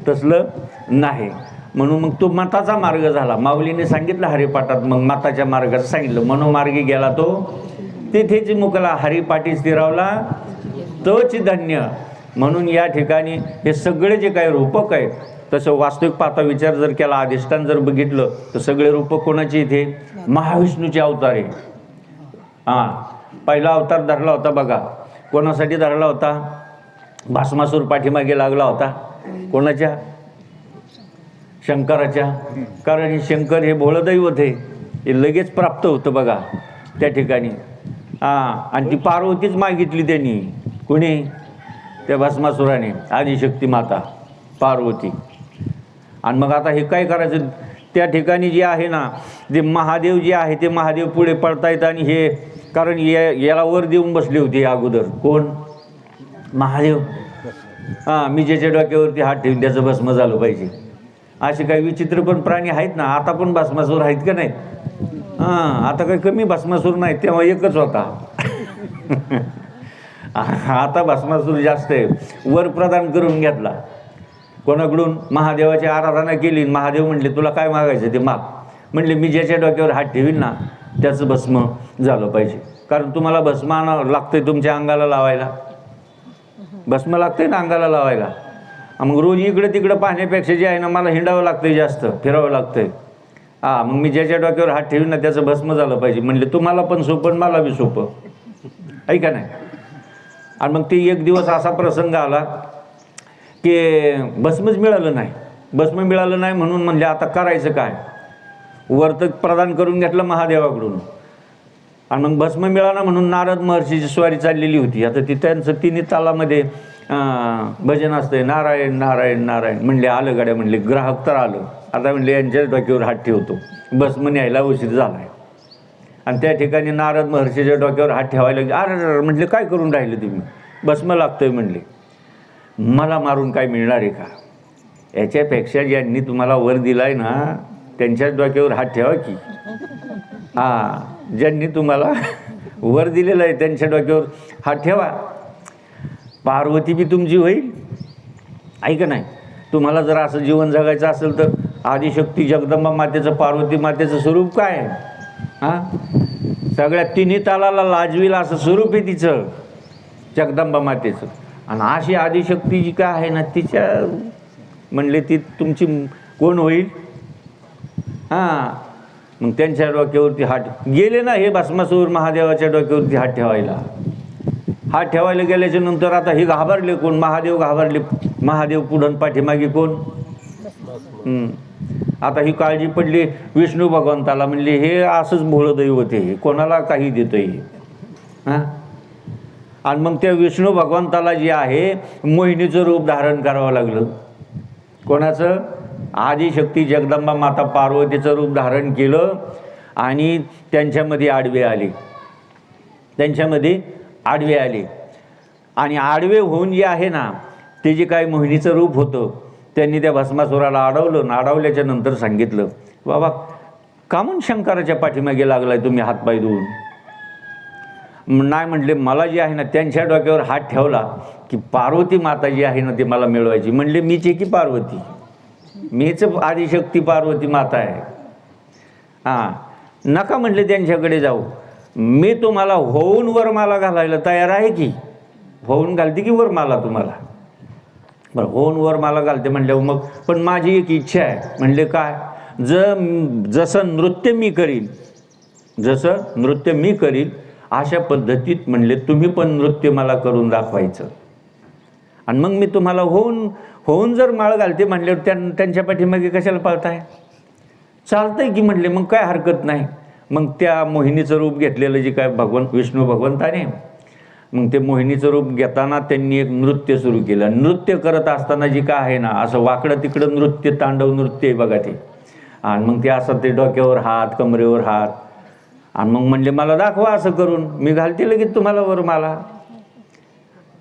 Speaker 1: तसलं नाही. म्हणून मग तो मताचा मार्ग झाला. माऊलीने सांगितलं हरिपाठात, मग मताच्या मार्गाचं सांगितलं. मनोमार्गी गेला तो तेथेच मुकला, हरिपाठी स्थिरावला तोच धन्य. म्हणून या ठिकाणी हे सगळे जे काही रूपक आहेत, तसं वास्तविक पाहता विचार जर केला, अधिष्ठान जर बघितलं तर सगळे रूपक कोणाचे इथे? महाविष्णूचे अवतार आहे. पहिला अवतार धरला होता बघा, कोणासाठी धरला होता? भस्मासूर पाठीमागे लागला होता, कोणाच्या? शंकराच्या. कारण हे शंकर हे भोळदैवत आहे, हे लगेच प्राप्त होतं बघा त्या ठिकाणी. आणि ती पार्वतीच मागितली त्यांनी. कोणी? त्या भस्मासुराने, आदिशक्ती माता पार्वती. आणि मग आता हे काय करायचं? त्या ठिकाणी जे आहे ना, जे महादेव जे आहे ते महादेव पुढे पडतायत. आणि हे कारण याला वर देऊन बसले होते अगोदर. कोण? महादेव. मी ज्याच्या डोक्यावरती हात ठेवून त्याचं भस्म झालं पाहिजे. असे काही विचित्र पण प्राणी आहेत ना, आता पण भस्मासूर आहेत का नाहीत? आता काही कमी भस्मासूर नाहीत, तेव्हा एकच होता. आता भस्मासूर जास्त आहे. वर प्रदान करून घेतला कोणाकडून? महादेवाची आराधना केली. महादेव म्हणले तुला काय मागायचं ते माग. म्हणले मी ज्याच्या डोक्यावर हात ठेवीन ना त्याचं भस्म झालं पाहिजे. कारण तुम्हाला भस्म आणावं लागतंय तुमच्या अंगाला लावायला, भस्म लागतंय ना अंगाला लावायला. मग रोज इकडं तिकडं पाहण्यापेक्षा जे आहे ना, मला हिंडावं लागतंय, जास्त फिरावं लागतंय. मग मी ज्याच्या डोक्यावर हात ठेवीन ना त्याचं भस्म झालं पाहिजे. म्हणले तुम्हाला पण सोपं, मला बी सोपं, आहे का नाही? आणि मग ते एक दिवस असा प्रसंग आला की भस्मच मिळालं नाही. भस्म मिळालं नाही म्हणून म्हणले आता करायचं काय? वर्त प्रदान करून घेतलं महादेवाकडून. आणि मग भस्म मिळाला म्हणून नारद महर्षीची स्वारी चाललेली होती. आता ती त्यांचं तिन्ही तालामध्ये भजन असतंय, नारायण नारायण नारायण. म्हणले आलं गाड्या, म्हणले ग्राहक तर आलं. आता म्हणले यांच्याच डोक्यावर हात ठेवतो, भस्म न्यायला उशीर झाला आहे. आणि त्या ठिकाणी नारद महर्षीच्या डोक्यावर हात ठेवायला लागले. अरे म्हटले काय करून राहिले तुम्ही? भस्म लागतंय म्हणले. मला मारून काय मिळणार आहे का? याच्यापेक्षा ज्यांनी तुम्हाला वर दिलाय ना त्यांच्याच डोक्यावर हात ठेवा की. ज्यांनी तुम्हाला वर दिलेलं आहे त्यांच्या डोक्यावर हात ठेवा. पार्वती बी तुमची होईल, ऐका नाही. तुम्हाला जर असं जीवन जगायचं असेल तर आदिशक्ती जगदंबा मातेचं, पार्वती मातेचं स्वरूप काय आहे? सगळ्या तिन्ही तालाला लाजवील असं स्वरूप आहे तिचं, जगदंबा मातेचं. आणि अशी आदिशक्ती जी काय आहे ना, तिच्या म्हणले ती तुमची कोण होईल? मग त्यांच्या डोक्यावरती हात गेले ना हे भस्मासूर महादेवाच्या डोक्यावरती हात ठेवायला. हात ठेवायला गेल्याच्या नंतर आता हे घाबरले. कोण? महादेव घाबरले. महादेव पुढं पाठीमागे कोण? आता ही काळजी पडली विष्णू भगवंताला. म्हणले हे असंच भोळं दैवत आहे, कोणाला काही देतंय. आणि मग त्या विष्णू भगवंताला जे आहे मोहिनीचं रूप धारण करावं लागलं. कोणाचं? आदिशक्ती जगदंबा माता पार्वतीचं रूप धारण केलं आणि त्यांच्यामध्ये आडवे आले. त्यांच्यामध्ये आडवे आले. आणि आडवे होऊन जे आहे ना ते जे काही मोहिनीचं रूप होतं त्यांनी त्या भस्मासुराला अडवलं. अडवल्याच्या नंतर सांगितलं, बाबा का म्हणून शंकराच्या पाठीमागे लागलाय तुम्ही हातपाय धुवून? नाही म्हणले मला जे आहे ना त्यांच्या डोक्यावर हात ठेवला की पार्वती माता जी आहे ना ती मला मिळवायची. म्हणले मीच आहे की पार्वती? मीच आदिशक्ती पार्वती माता आहे. नका म्हणले त्यांच्याकडे जाऊ, मी तुम्हाला होऊन वर मला घालायला तयार आहे की. होऊन घालते की वर माला तुम्हाला? बरं, होऊन वर माला घालते म्हणल्यावर मग पण माझी एक इच्छा आहे. म्हणले काय? जसं नृत्य मी करीन, जसं नृत्य मी करीन अशा पद्धतीत म्हणले तुम्ही पण नृत्य मला करून दाखवायचं. आणि मग मी तुम्हाला होऊन जर माळ घालते म्हणल्यावर त्यांच्या पाठीमागे कशाला पाळताय? चालतंय की म्हणले, मग काय हरकत नाही. मग त्या मोहिनीचं रूप घेतलेलं जे काय विष्णू भगवंताने, मग ते मोहिनीचं रूप घेताना त्यांनी एक नृत्य सुरू केलं. नृत्य करत असताना जे काय आहे ना, असं वाकडं तिकडं नृत्य, तांडव नृत्य आहे बघा ते. आणि मग ते असं ते डोक्यावर हात, कमरेवर हात, आणि मग म्हणले मला दाखवा असं करून, मी घालते लगेच तुम्हाला वर माला.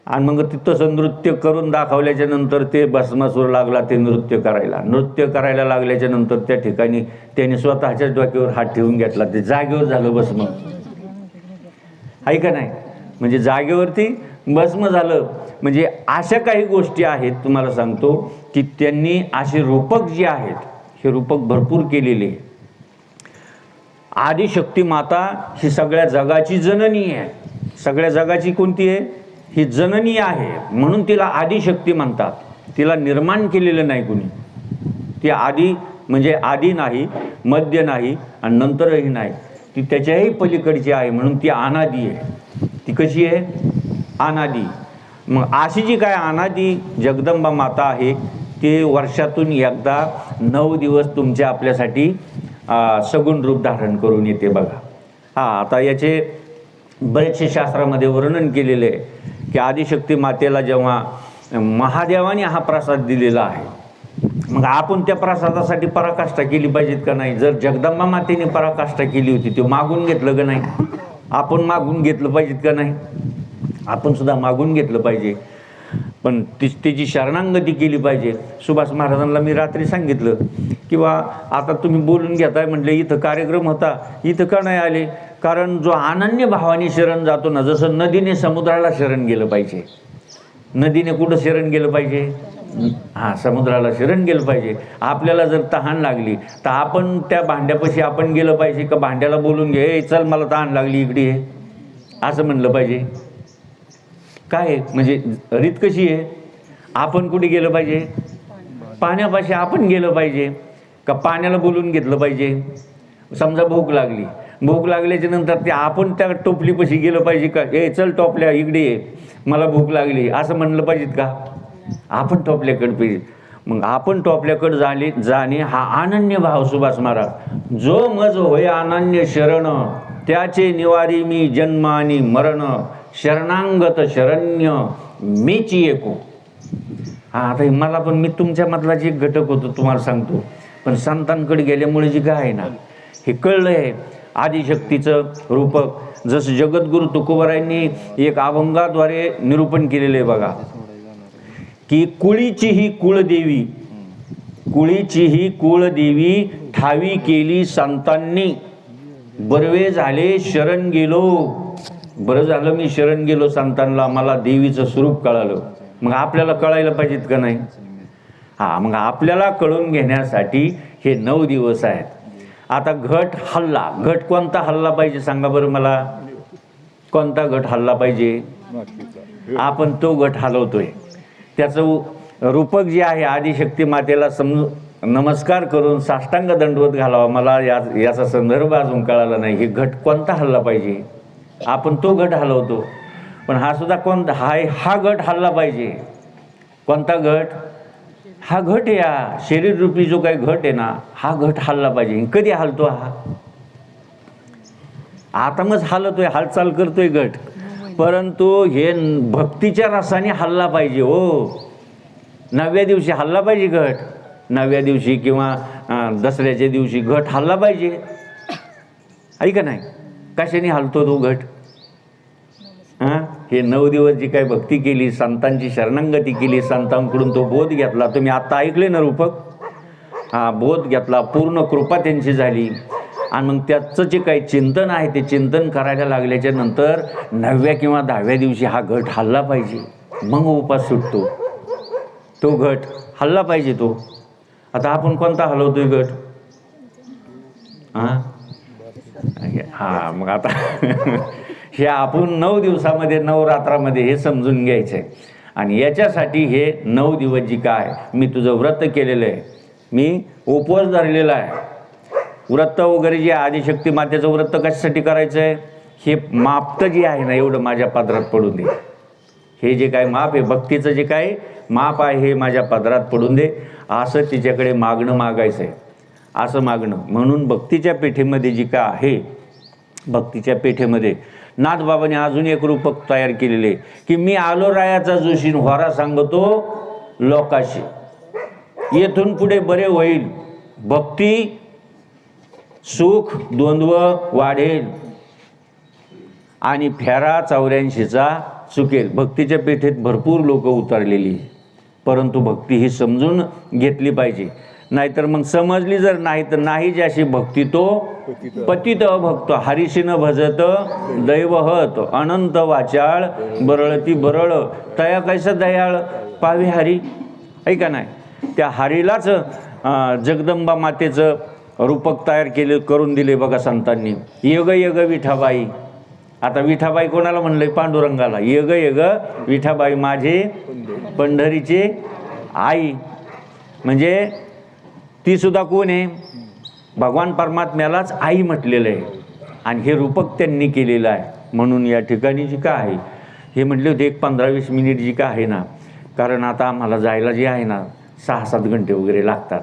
Speaker 1: आणि मग ते तसं नृत्य करून दाखवल्याच्या नंतर ते भस्मासूर लागला ते नृत्य करायला लागल्याच्या नंतर त्या ठिकाणी त्याने स्वतःच्याच डोक्यावर हात ठेवून घेतला. ते जागेवर झालं भस्म, आहे का नाही? म्हणजे जागेवरती भस्म झालं. म्हणजे अशा काही गोष्टी आहेत तुम्हाला सांगतो की त्यांनी असे रूपक जे आहेत, हे रूपक भरपूर केलेले. आदिशक्ती माता ही सगळ्या जगाची जननी आहे. सगळ्या जगाची कोणती आहे? ही जननी आहे, म्हणून तिला आदिशक्ती म्हणतात. तिला निर्माण केलेलं नाही कुणी. ती आदी म्हणजे आधी नाही, मध्य नाही आणि नंतरही नाही. ती त्याच्याही पलीकडची आहे, म्हणून ती अनादी आहे. ती कशी आहे? अनादी. मग अशी जी काय अनादी जगदंबा माता आहे, ते वर्षातून एकदा 9 दिवस तुमच्या आपल्यासाठी सगुण रूप धारण करून येते बघा. आता याचे बरेचसे शास्त्रामध्ये वर्णन केलेले आहे की आदिशक्ती मातेला जेव्हा महादेवाने हा प्रसाद दिलेला आहे, मग आपण त्या प्रसादासाठी पराकाष्ठा केली पाहिजेत का नाही? जर जगदंबा मातेने पराकाष्ठा केली होती, ते मागून घेतलं का नाही? आपण मागून घेतलं पाहिजेत का नाही? आपण सुद्धा मागून घेतलं पाहिजे, पण तिची शरणागती केली पाहिजे. सुभाष महाराजांना मी रात्री सांगितलं किंवा आता तुम्ही बोलून घेताय म्हटलं, इथं कार्यक्रम होता, इथं का नाही आले? कारण जो अनन्य भावाने शरण जातो ना, जसं नदीने समुद्राला शरण गेलं पाहिजे. नदीने कुठं शरण गेलं पाहिजे? समुद्राला शरण गेलं पाहिजे. आपल्याला जर तहान लागली तर आपण त्या भांड्यापाशी आपण गेलं पाहिजे का भांड्याला बोलून घे, चल मला तहान लागली इकडे ये, असं म्हणलं पाहिजे? काय म्हणजे रीत कशी आहे? आपण कुठे गेलं पाहिजे? पाण्यापाशी आपण गेलं पाहिजे का पाण्याला बोलून घेतलं पाहिजे? समजा भूक लागल्याच्या नंतर ते आपण त्या टोपलीपाशी गेलं पाहिजे का, ए चल टोपल्या इकडे ये, मला भूक लागली, असं म्हणलं पाहिजेत का? आपण टोपल्याकडे पाहिजे. मग आपण टोपल्याकडे जाणे हा अनन्य भाव. सुभाष महाराज, जो मज होय अनन्य शरण, त्याचे निवारी मी जन्म आणि मरण, शरणांगत शरण्य मीची एको. आता मला पण, मी तुमच्यामधला जे घटक होतो तुम्हाला सांगतो, पण संतांकडे गेल्यामुळे जे काय आहे ना, हे कळलंय आदिशक्तीचं रूपक. जसं जगद्गुरु तुकोबारायांनी एक अभंगाद्वारे निरूपण केलेलं आहे बघा, की कुळीची ही कुळदेवी ठावी केली संतांनी, बरवे झाले शरण गेलो. बरं झालं मी शरण गेलो संतांना, मला देवीचं स्वरूप कळालं. मग आपल्याला कळायला पाहिजेत का नाही? मग आपल्याला कळून घेण्यासाठी हे 9 दिवस आहेत. आता घट कोणता हल्ला पाहिजे सांगा बरं मला? कोणता घट हल्ला पाहिजे? आपण तो घट हलवतोय. त्याचं रूपक जे आहे, आदिशक्ती मातेला नमस्कार करून साष्टांग दंडवत घालावा. मला याचा संदर्भ अजून कळाला नाही. हे घट कोणता हल्ला पाहिजे? आपण तो घट हलवतो. पण हा सुद्धा कोणता हा घट हल्ला पाहिजे. कोणता घट? हा घट या शरीर रूपी जो काही घट आहे ना, हा घट हल्ला पाहिजे. कधी हलतो हा? आता मग हलतोय, हालचाल करतोय घट, परंतु हे भक्तीच्या रसाने हल्ला पाहिजे. हो, 9व्या दिवशी हल्ला पाहिजे घट. 9व्या दिवशी किंवा दसऱ्याच्या दिवशी घट हल्ला पाहिजे, आहे का नाही? कशाने हलतो तो घट? हे 9 दिवस जी काही भक्ती केली, संतांची शरणागती केली, संतांकडून तो बोध घेतला. तुम्ही आता ऐकले ना रूपक? बोध घेतला, पूर्ण कृपा त्यांची झाली. आणि मग त्याचं जे काही चिंतन आहे ते चिंतन करायला लागल्याच्या नंतर 9व्या किंवा 10व्या दिवशी हा घट हल्ला पाहिजे. मग उपास सुटतो. तो घट हल्ला पाहिजे तो. आता आपण कोणता हलवतोय घट? मग आता हे आपण 9 दिवसामध्ये 9 रात्रामध्ये हे समजून घ्यायचं आहे. आणि याच्यासाठी हे 9 दिवस जी काय मी तुझं व्रत केलेलं आहे, मी उपवास धरलेला आहे. व्रत वगैरे जे आदिशक्ती मातेचं व्रत कशासाठी करायचं आहे, हे माप जे आहे ना एवढं माझ्या पदरात पडून दे. हे जे काय माप आहे, भक्तीचं जे काय माप आहे हे माझ्या पदरात पडून दे, असं तिच्याकडे मागायचं आहे, असं मागणं. म्हणून भक्तीच्या पेठेमध्ये जी काय आहे, भक्तीच्या पेठेमध्ये नाथबाबाने अजून एक रूपक तयार केलेले की मी आलो रायाचा जोशीन व्हारा सांगतो लोकाशी, येथून पुढे बरे होईल, भक्ती सुख द्वंद्व वाढेल आणि फेरा 84चा चुकेल. भक्तीच्या पेठेत भरपूर लोक उतरलेली, परंतु भक्ती ही समजून घेतली पाहिजे. नाहीतर मग समजली जर नाही तर नाही, ज्याशी भक्ती तो पतित भक्त, हरिशी न भजत दैवहत, अनंत वाचाळ बरळती बरळ, तया कैसा दयाळ पावे हरी. ऐका नाही, त्या हरीलाच जगदंबा मातेचं रूपक तयार करून दिले बघा संतांनी. यग यग विठाबाई. आता विठाबाई कोणाला म्हणलंय, पांडुरंगाला. यग यग विठाबाई माझे पंढरीचे आई, म्हणजे ती सुद्धा कोण आहे, भगवान परमात्म्यालाच आई म्हटलेलं आहे. आणि हे रूपक त्यांनी केलेलं आहे. म्हणून या ठिकाणी जी काय आहे, हे म्हटले होते एक 15-20 मिनिट जी काय आहे ना, कारण आता आम्हाला जायला जे आहे ना 6-7 घंटे वगैरे लागतात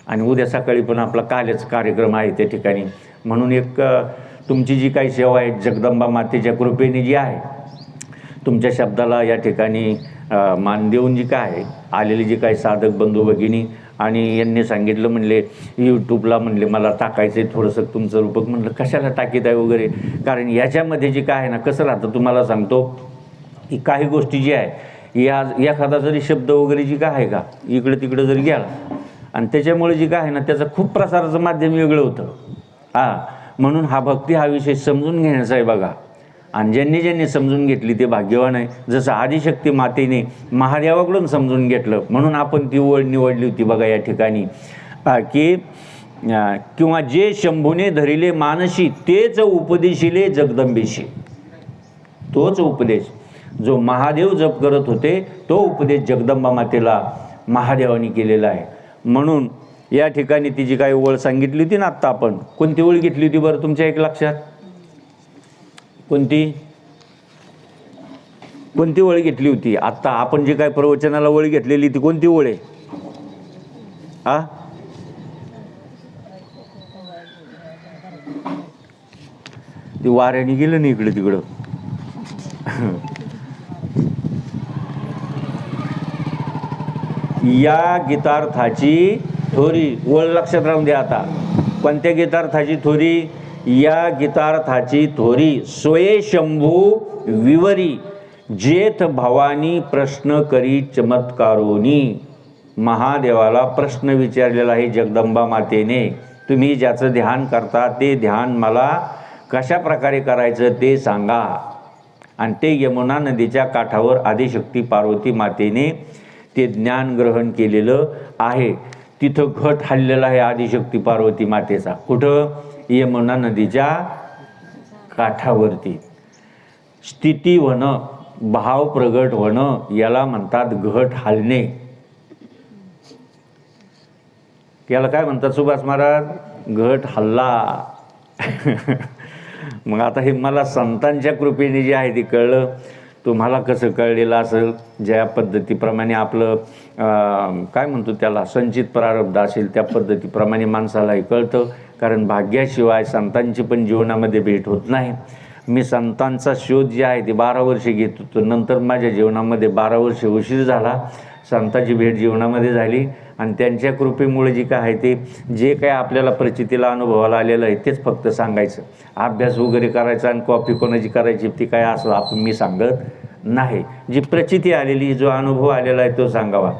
Speaker 1: आणि उद्या सकाळी पण आपला कालच कार्यक्रम आहे त्या ठिकाणी. म्हणून एक तुमची जी काही सेवा आहे जगदंबा मातेच्या कृपेने जी आहे, तुमच्या शब्दाला या ठिकाणी मान देऊन जी काय आहे आलेली जी काही साधक बंधू भगिनी, आणि यांनी सांगितलं म्हणले यूट्यूबला म्हणले मला टाकायचं आहे थोडंसं तुमचं रूपक. म्हणलं कशाला टाकीत आहे वगैरे, कारण याच्यामध्ये जे काय आहे ना कसं राहतं तुम्हाला सांगतो की काही गोष्टी जी आहे या एखादा जरी शब्द वगैरे जी काय आहे का इकडं तिकडं जरी गेला आणि त्याच्यामुळे जी काय आहे ना त्याचं खूप प्रसाराचं माध्यम वेगळं होतं. म्हणून हा भक्ती हा विषय समजून घेण्याचा आहे बघा. आणि ज्यांनी समजून घेतली ते भाग्यवान आहे. जसं आदिशक्ती मातेने महादेवाकडून समजून घेतलं म्हणून आपण ती ओळ निवडली होती बघा या ठिकाणी की किंवा जे शंभूने धरिले मानशी तेच उपदेशिले जगदंबेशी. तोच उपदेश जो महादेव जप करत होते तो उपदेश जगदंबा मातेला महादेवाने केलेला आहे. म्हणून या ठिकाणी ती जी काही ओळ सांगितली होती ना आत्ता आपण, कोणती ओळ घेतली होती बरं तुमच्या एक लक्षात, कोणती ओळ घेतली होती आत्ता आपण जे काय प्रवचनाला ओळ घेतलेली ती कोणती ओळ आहे? ती वाऱ्याने गेलं ना इकडे तिकडं. या गीतार्थाची थोरी ओळ लक्षात राहून द्या. आता कोणत्या गीतार्थाची थोरी? या गीतार्थाची थोरी सोये शंभू विवरी जेथ भवानी प्रश्न करी चमत्कारोनी. महादेवाला प्रश्न विचारलेला आहे जगदंबा मातेने, तुम्ही ज्याचं ध्यान करता ते ध्यान मला कशा प्रकारे करायचं ते सांगा. आणि ते यमुना नदीच्या काठावर आदिशक्ती पार्वती मातेने ते ज्ञान ग्रहण केलेलं आहे. तिथं घट हल्लेला आहे आदिशक्ती पार्वती मातेचा. कुठं? यमुना नदीच्या काठावरती. स्थिती होणं, भाव प्रगट होणं याला म्हणतात घट हलणे. याला काय म्हणतात सुभाष महाराज? घट हल्ला. मग आता हे मला संतांच्या कृपेने जे आहे ते कळलं. तुम्हाला कसं कळलेलं असेल? ज्या पद्धतीप्रमाणे आपलं काय म्हणतो त्याला संचित प्रारब्ध असेल त्या पद्धतीप्रमाणे माणसालाही कळतं. कारण भाग्याशिवाय संतांची पण जीवनामध्ये भेट होत नाही. मी संतांचा शोध जे आहे ते 12 वर्षे घेत होतो. नंतर माझ्या जीवनामध्ये 12 वर्षे उशीर झाला. संतांची भेट जीवनामध्ये झाली आणि त्यांच्या कृपेमुळे जे काय आहे ते जे काय आपल्याला प्रचितीला अनुभवाला आलेलं आहे तेच फक्त सांगायचं. अभ्यास वगैरे करायचा आणि कॉपी कोणाची करायची ती काय असं आपण मी सांगत नाही. जी प्रचिती आलेली जो अनुभव आलेला आहे तो सांगावा.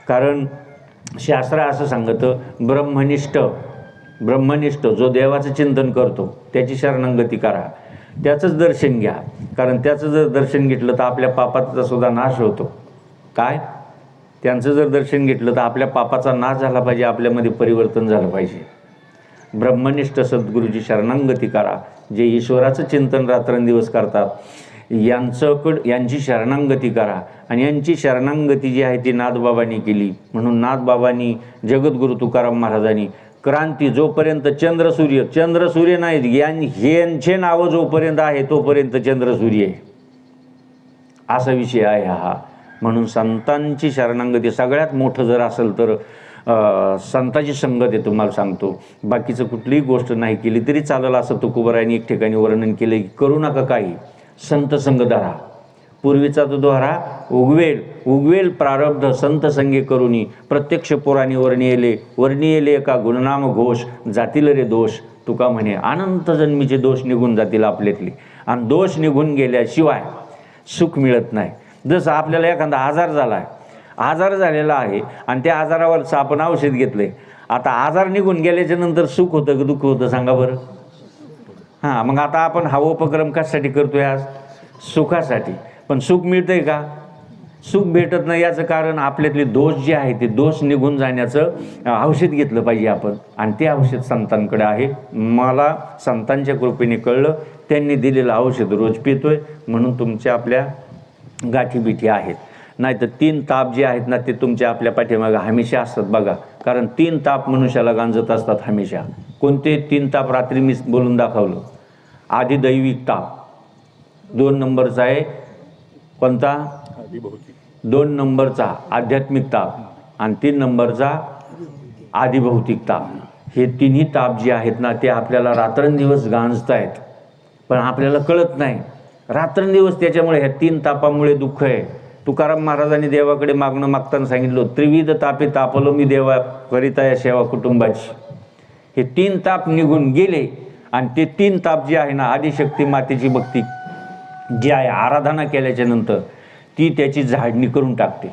Speaker 1: कारण शास्त्र असं सांगतं ब्रह्मनिष्ठ जो देवाचं चिंतन करतो त्याची शरणागती करा, त्याचंच दर्शन घ्या. कारण त्याचं जर दर्शन घेतलं तर आपल्या पापाचा सुद्धा नाश होतो. काय? त्यांचं जर दर्शन घेतलं तर आपल्या पापाचा नाश झाला पाहिजे, आपल्यामध्ये परिवर्तन झालं पाहिजे. ब्रह्मनिष्ठ सद्गुरूची शरणागती करा. जे ईश्वराचं चिंतन रात्रंदिवस करतात यांची शरणागती करा. आणि यांची शरणागती जी आहे ती नाथबाबांनी केली. म्हणून नाथबाबांनी, जगद्गुरू तुकाराम महाराजांनी क्रांती, जोपर्यंत चंद्रसूर्य नाहीत, यांचे नावं जोपर्यंत आहे तोपर्यंत चंद्रसूर्य आहे, असा विषय आहे हा. म्हणून संतांची शरणागती सगळ्यात मोठं जर असेल तर संतांची संगत आहे. तुम्हाला सांगतो, बाकीचं कुठलीही गोष्ट नाही केली तरी चालेल. असं तुकोबारायांनी एक ठिकाणी वर्णन केलं की करू नका काही, संत संग धरा. पूर्वीचा तो दोहरा, उगवेल प्रारब्ध संत संगे करुणी, प्रत्यक्ष पुराणी वर्णियेले का गुणनाम घोष, जातील रे दोष. तुका म्हणे अनंत जन्मीचे दोष निघून जातील आपल्यातले. आणि दोष निघून गेल्याशिवाय सुख मिळत नाही. जसं आपल्याला एखादा आजार झालेला आहे आणि त्या आजारावरचं आपण औषध घेतलंय. आता आजार निघून गेल्याच्या नंतर सुख होतं का दुःख होतं सांगा बरं? हां, मग आता आपण हा उपक्रम कशासाठी करतोय? आज सुखासाठी. पण सुख मिळतंय का? सुख भेटत नाही. याचं कारण आपल्यातले दोष जे आहे ते दोष निघून जाण्याचं औषध घेतलं पाहिजे आपण. आणि ते औषध संतांकडे आहे. मला संतांच्या कृपेने कळलं, त्यांनी दिलेलं औषध रोज पितोय, म्हणून तुमच्या आपल्या गाठीबिठी आहेत. नाही तर 3 ताप जे आहेत ना ते तुमच्या आपल्या पाठीमागं हमेशा असतात बघा. कारण 3 ताप मनुष्याला गांजत असतात हमेशा. कोणते 3 ताप? रात्री मी बोलून दाखवलं. आधी दैविक ताप 2 नंबरचा आहे. कोणता? 2 नंबरचा आध्यात्मिक ताप आणि 3 नंबरचा आदिभौतिक ताप. हे तिन्ही ताप जे आहेत ना ते आपल्याला रात्रंदिवस गांजत आहेत, पण आपल्याला कळत नाही. रात्रंदिवस त्याच्यामुळे ह्या 3 तापामुळे दुःख आहे. तुकाराम महाराजांनी देवाकडे मागताना सांगितलं, त्रिविध तापे तापलो मी देवा, करिता या सेवा कुटुंबाची. हे 3 ताप निघून गेले आणि ते 3 ताप जे आहे ना, आदिशक्ती मातेची भक्ती जी आहे, आराधना केल्याच्या नंतर ती त्याची झाडणी करून टाकते.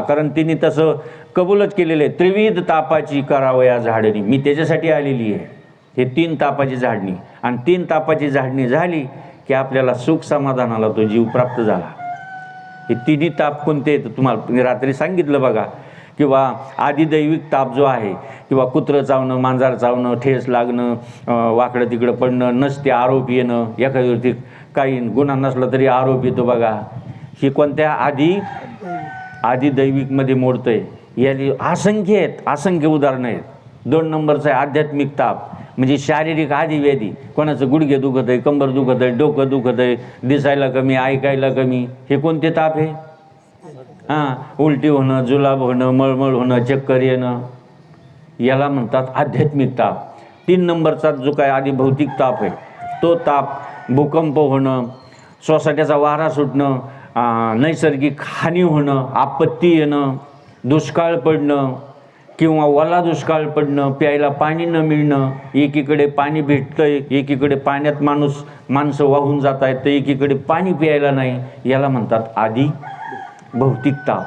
Speaker 1: कारण तिने तसं कबूलच केलेलं आहे, त्रिविध तापाची करावया झाडणी. मी त्याच्यासाठी आलेली आहे. हे 3 तापाची झाडणी. आणि 3 तापाची झाडणी झाली की आपल्याला सुख समाधानाला तो जीव प्राप्त झाला. हे तिन्ही ताप कोणते आहेत तुम्हाला रात्री सांगितलं बघा. किंवा आदिदैविक ताप जो आहे, किंवा कुत्रं चावणं, मांजर चावणं, ठेस लागणं, वाकडं तिकडं पडणं, नसते आरोप येणं, एखाद्यावरती काही गुन्हा नसला तरी आरोप येतो बघा. ही कोणत्या आदिदैविकमध्ये मोडतंय. याची असंख्य उदाहरणं आहेत. 2 नंबरचं आहे आध्यात्मिक ताप, म्हणजे शारीरिक आदिव्याधी. कोणाचं गुडघे दुखत आहे, कंबर दुखत आहे, डोकं दुखत आहे, दिसायला कमी, ऐकायला कमी. हे कोणते ताप आहे? उलटी होणं, जुलाब होणं, मळमळ होणं, चक्कर येणं, याला म्हणतात आध्यात्मिक ताप. 3 नंबरचा जो काय आदिभौतिक ताप आहे, तो ताप भूकंप होणं, सोसाट्याचा वारा सुटणं, नैसर्गिक हानी होणं, आपत्ती येणं, दुष्काळ पडणं किंवा ओला दुष्काळ पडणं, प्यायला पाणी न मिळणं, एकीकडे पाणी भेटतंय, एकीकडे पाण्यात माणसं वाहून जात आहेत, तर एकीकडे पाणी प्यायला नाही, याला म्हणतात आदी भौतिक ताप.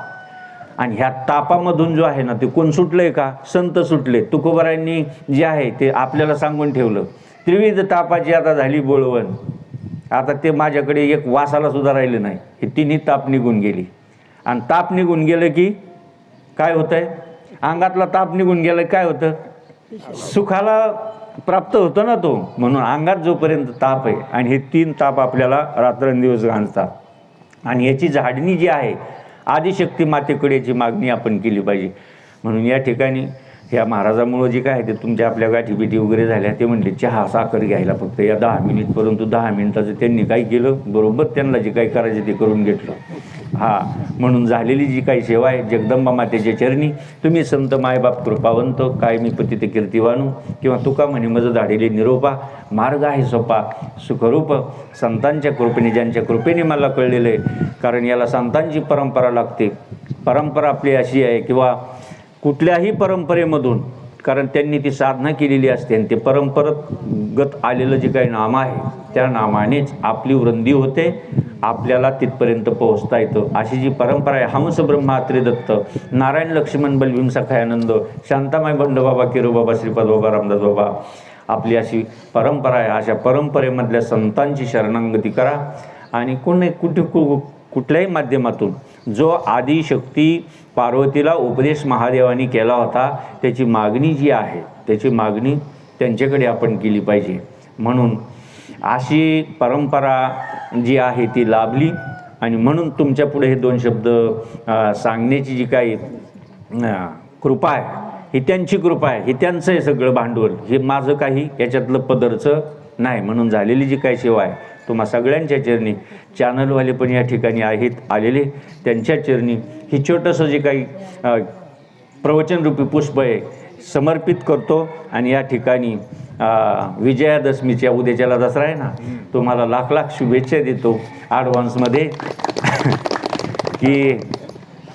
Speaker 1: आणि ह्या तापामधून जो आहे ना ते कोण सुटलंय का? संत सुटले. तुकोबारायांनी जे आहे ते आपल्याला सांगून ठेवलं. त्रिविध तापाची आता झाली बोळवण. आता ते माझ्याकडे एक वासाला सुद्धा राहिलं नाही. हे तिन्ही ताप निघून गेली. आणि ताप निघून गेलं की काय होतंय? अंगातला ताप निघून गेला काय होतं? सुखाला प्राप्त होतं ना तो. म्हणून अंगात जोपर्यंत ताप आहे, आणि हे 3 ताप आपल्याला रात्रंदिवस गांजतात. आणि याची झाडणी जी आहे आदिशक्ती मातेकडे याची मागणी आपण केली पाहिजे. म्हणून या ठिकाणी ह्या महाराजामुळं जे काय ते तुमच्या आपल्या गाठीबिठी वगैरे झाल्या, ते म्हणले चहा साखर घ्यायला फक्त या 10 मिनिट. परंतु 10 मिनिटाचं त्यांनी काय केलं, बरोबर त्यांना जे काही करायचं ते करून घेतलं. म्हणून झालेली जी काही सेवा आहे जगदंबा मातेच्या चरणी, तुम्ही संत मायबाप कृपावंत, काय मी पतित कीर्तिवानू, किंवा तुका म्हणे मज धाडलेली निरोपा, मार्ग आहे सोपा सुखरूप, संतांच्या कृपेने, ज्यांच्या कृपेने मला कळलेलं आहे. कारण याला संतांची परंपरा लागते. परंपरा आपली अशी आहे, किंवा कुठल्याही परंपरेमधून, कारण त्यांनी ती साधना केलेली असते आणि ते परंपरागत आलेलं जे काही नाम आहे त्या नामानेच आपली वृद्धी होते, आपल्याला तिथपर्यंत पोहोचता येतं. अशी जी परंपरा आहे, हंस ब्रह्मात्रे दत्त, नारायण लक्ष्मण बलभीम सखायानंद, शांतामाई बंडबाबा, किरोबाबा, श्रीपाद बाबा, रामदास बाबा, आपली अशी परंपरा आहे. अशा परंपरेमधल्या संतांची शरणागती करा. आणि कुठल्याही माध्यमातून जो आदिशक्ती पार्वतीला उपदेश महादेवानी केला होता, त्याची मागणी जी आहे, त्याची मागणी त्यांच्याकडे आपण केली पाहिजे. म्हणून अशी परंपरा जी आहे ती लाभली आणि म्हणून तुमच्या पुढे हे 2 शब्द सांगण्याची जी काही कृपा आहे ही त्यांची कृपा आहे, हे त्यांचं आहे सगळं भांडवल, हे माझं काही याच्यातलं पदरचं नाही. म्हणून झालेली जी काही सेवा आहे तुम्हा सगळ्यांच्या चरणी, चॅनलवाले पण या ठिकाणी आहेत आलेले, त्यांच्या चरणी ही छोटंसं जे काही प्रवचनरूपी पुष्प आहे समर्पित करतो. आणि या ठिकाणी विजयादशमीच्या उद्याच्याला दसरा आहे ना, तुम्हाला लाख लाख शुभेच्छा देतो ॲडव्हान्समध्ये की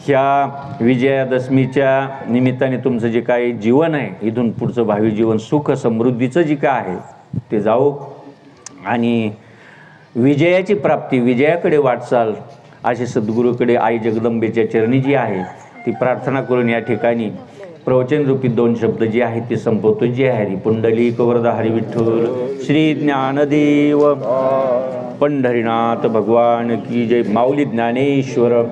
Speaker 1: ह्या विजयादशमीच्या निमित्ताने तुमचं जे काही जीवन आहे इथून पुढचं भावी जीवन सुख समृद्धीचं जे काय आहे ते जाऊ आणि विजयाची प्राप्ती, विजयाकडे वाटचाल अशी सद्गुरूकडे आई जगदंबेच्या चरणी जी आहे ती प्रार्थना करून या ठिकाणी प्रवचनरूपी 2 शब्द जे आहेत ते संपवतो. जे हरी पुंडलिक वरदा हरी विठ्ठल श्री ज्ञानदेव पंढरीनाथ भगवान की जय. माऊली ज्ञानेश्वर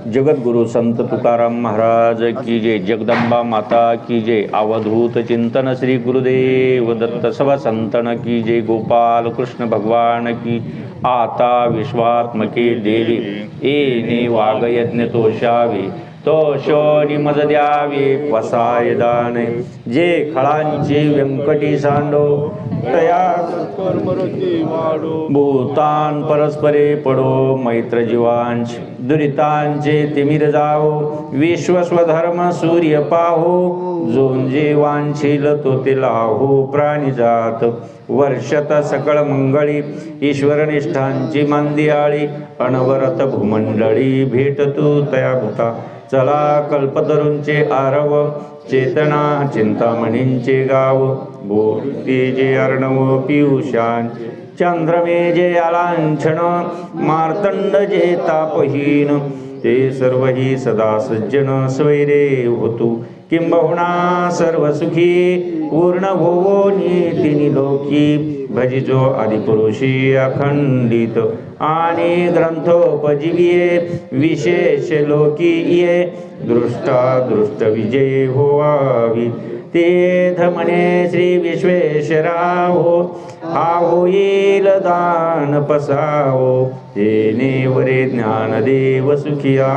Speaker 1: जगद्गुरु संत तुकाराम महाराज की जय. जगदंबा माता की जय. अवधूत चिंतन श्री गुरुदेव दत्त सभा संतन की जय. गोपाल कृष्ण भगवान की. आता विश्वात्मके देवी येणे वागयज्ञ तोषावे तो शोनी मज द्यावे वसाय दाने. जे खळांचे व्यंकटी सांडो तया भूतान परस्परे पडो. मैत्र जीवांचे दुरितांचे तिमिर जाओ. विश्वस्वधर्म सूर्य पाहो. जोन जे वांछील तो ते लाहो. प्राणीजात वर्षत सकळ मंगळी. ईश्वरनिष्ठांची मांदियाळी. अनवरत भूमंडळी भेट तू तया भूता. चला कल्पतरूंचे आरव. चेतना चिंतामणींचे गाव. बोलते जे अर्णव पियुषान. चंद्रमे जे आलांछन. मार्तंड जे तापहीन. ते सर्वही सदा सज्जन स्वैरे होतू. किंबहुना सर्व सुखी पूर्ण होवोनी तिनी लोकी. भजिजो आदिपुरुषी अखंडित आणि ग्रंथोपजीविये. विशेष लोकी ये दृष्टा दृष्ट विजय होवावी. तेथ म्हणे श्री विश्वेश्वराहो. हा होईल दान पसावो. येणे वरे ज्ञानदेव सुखिया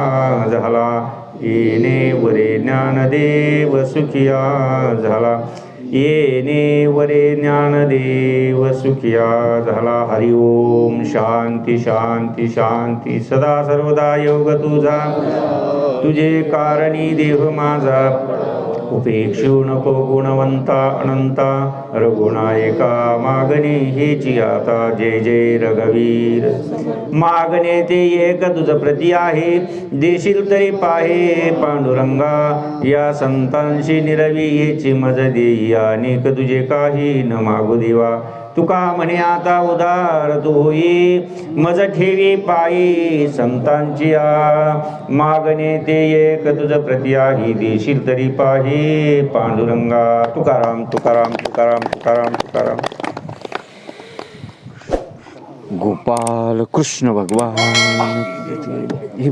Speaker 1: झाला. येणे वरे ज्ञानदेव सुखिया झाला. येणे वरे ज्ञानदेव सुखिया झाला. हरि ओम. शांती शांती शांती. सदा सर्वदा योग तुझा. तुझे कारणी देह माझा. उपेक्षू नको गुणवंता अनंता. रघुनायका मागणे हेची आता. जय जय रघुवीर. मागणे ते एक तुझ प्रती आहे. देशील तरी पाहे पांडुरंगा. या संतांशी निरवी हेची मज देई. अनेक तुझे काही न मागू देवा. तुका म्हणे आता उदार तू होई. मज ठेवी पायी संतांची आ. मागणे ते एक तुझ प्रती आहे. देशील तरी पाही पांडुरंगा. तुकाराम तुकाराम तुकाराम तुकाराम तुकाराम. गोपाल कृष्ण भगवान. हे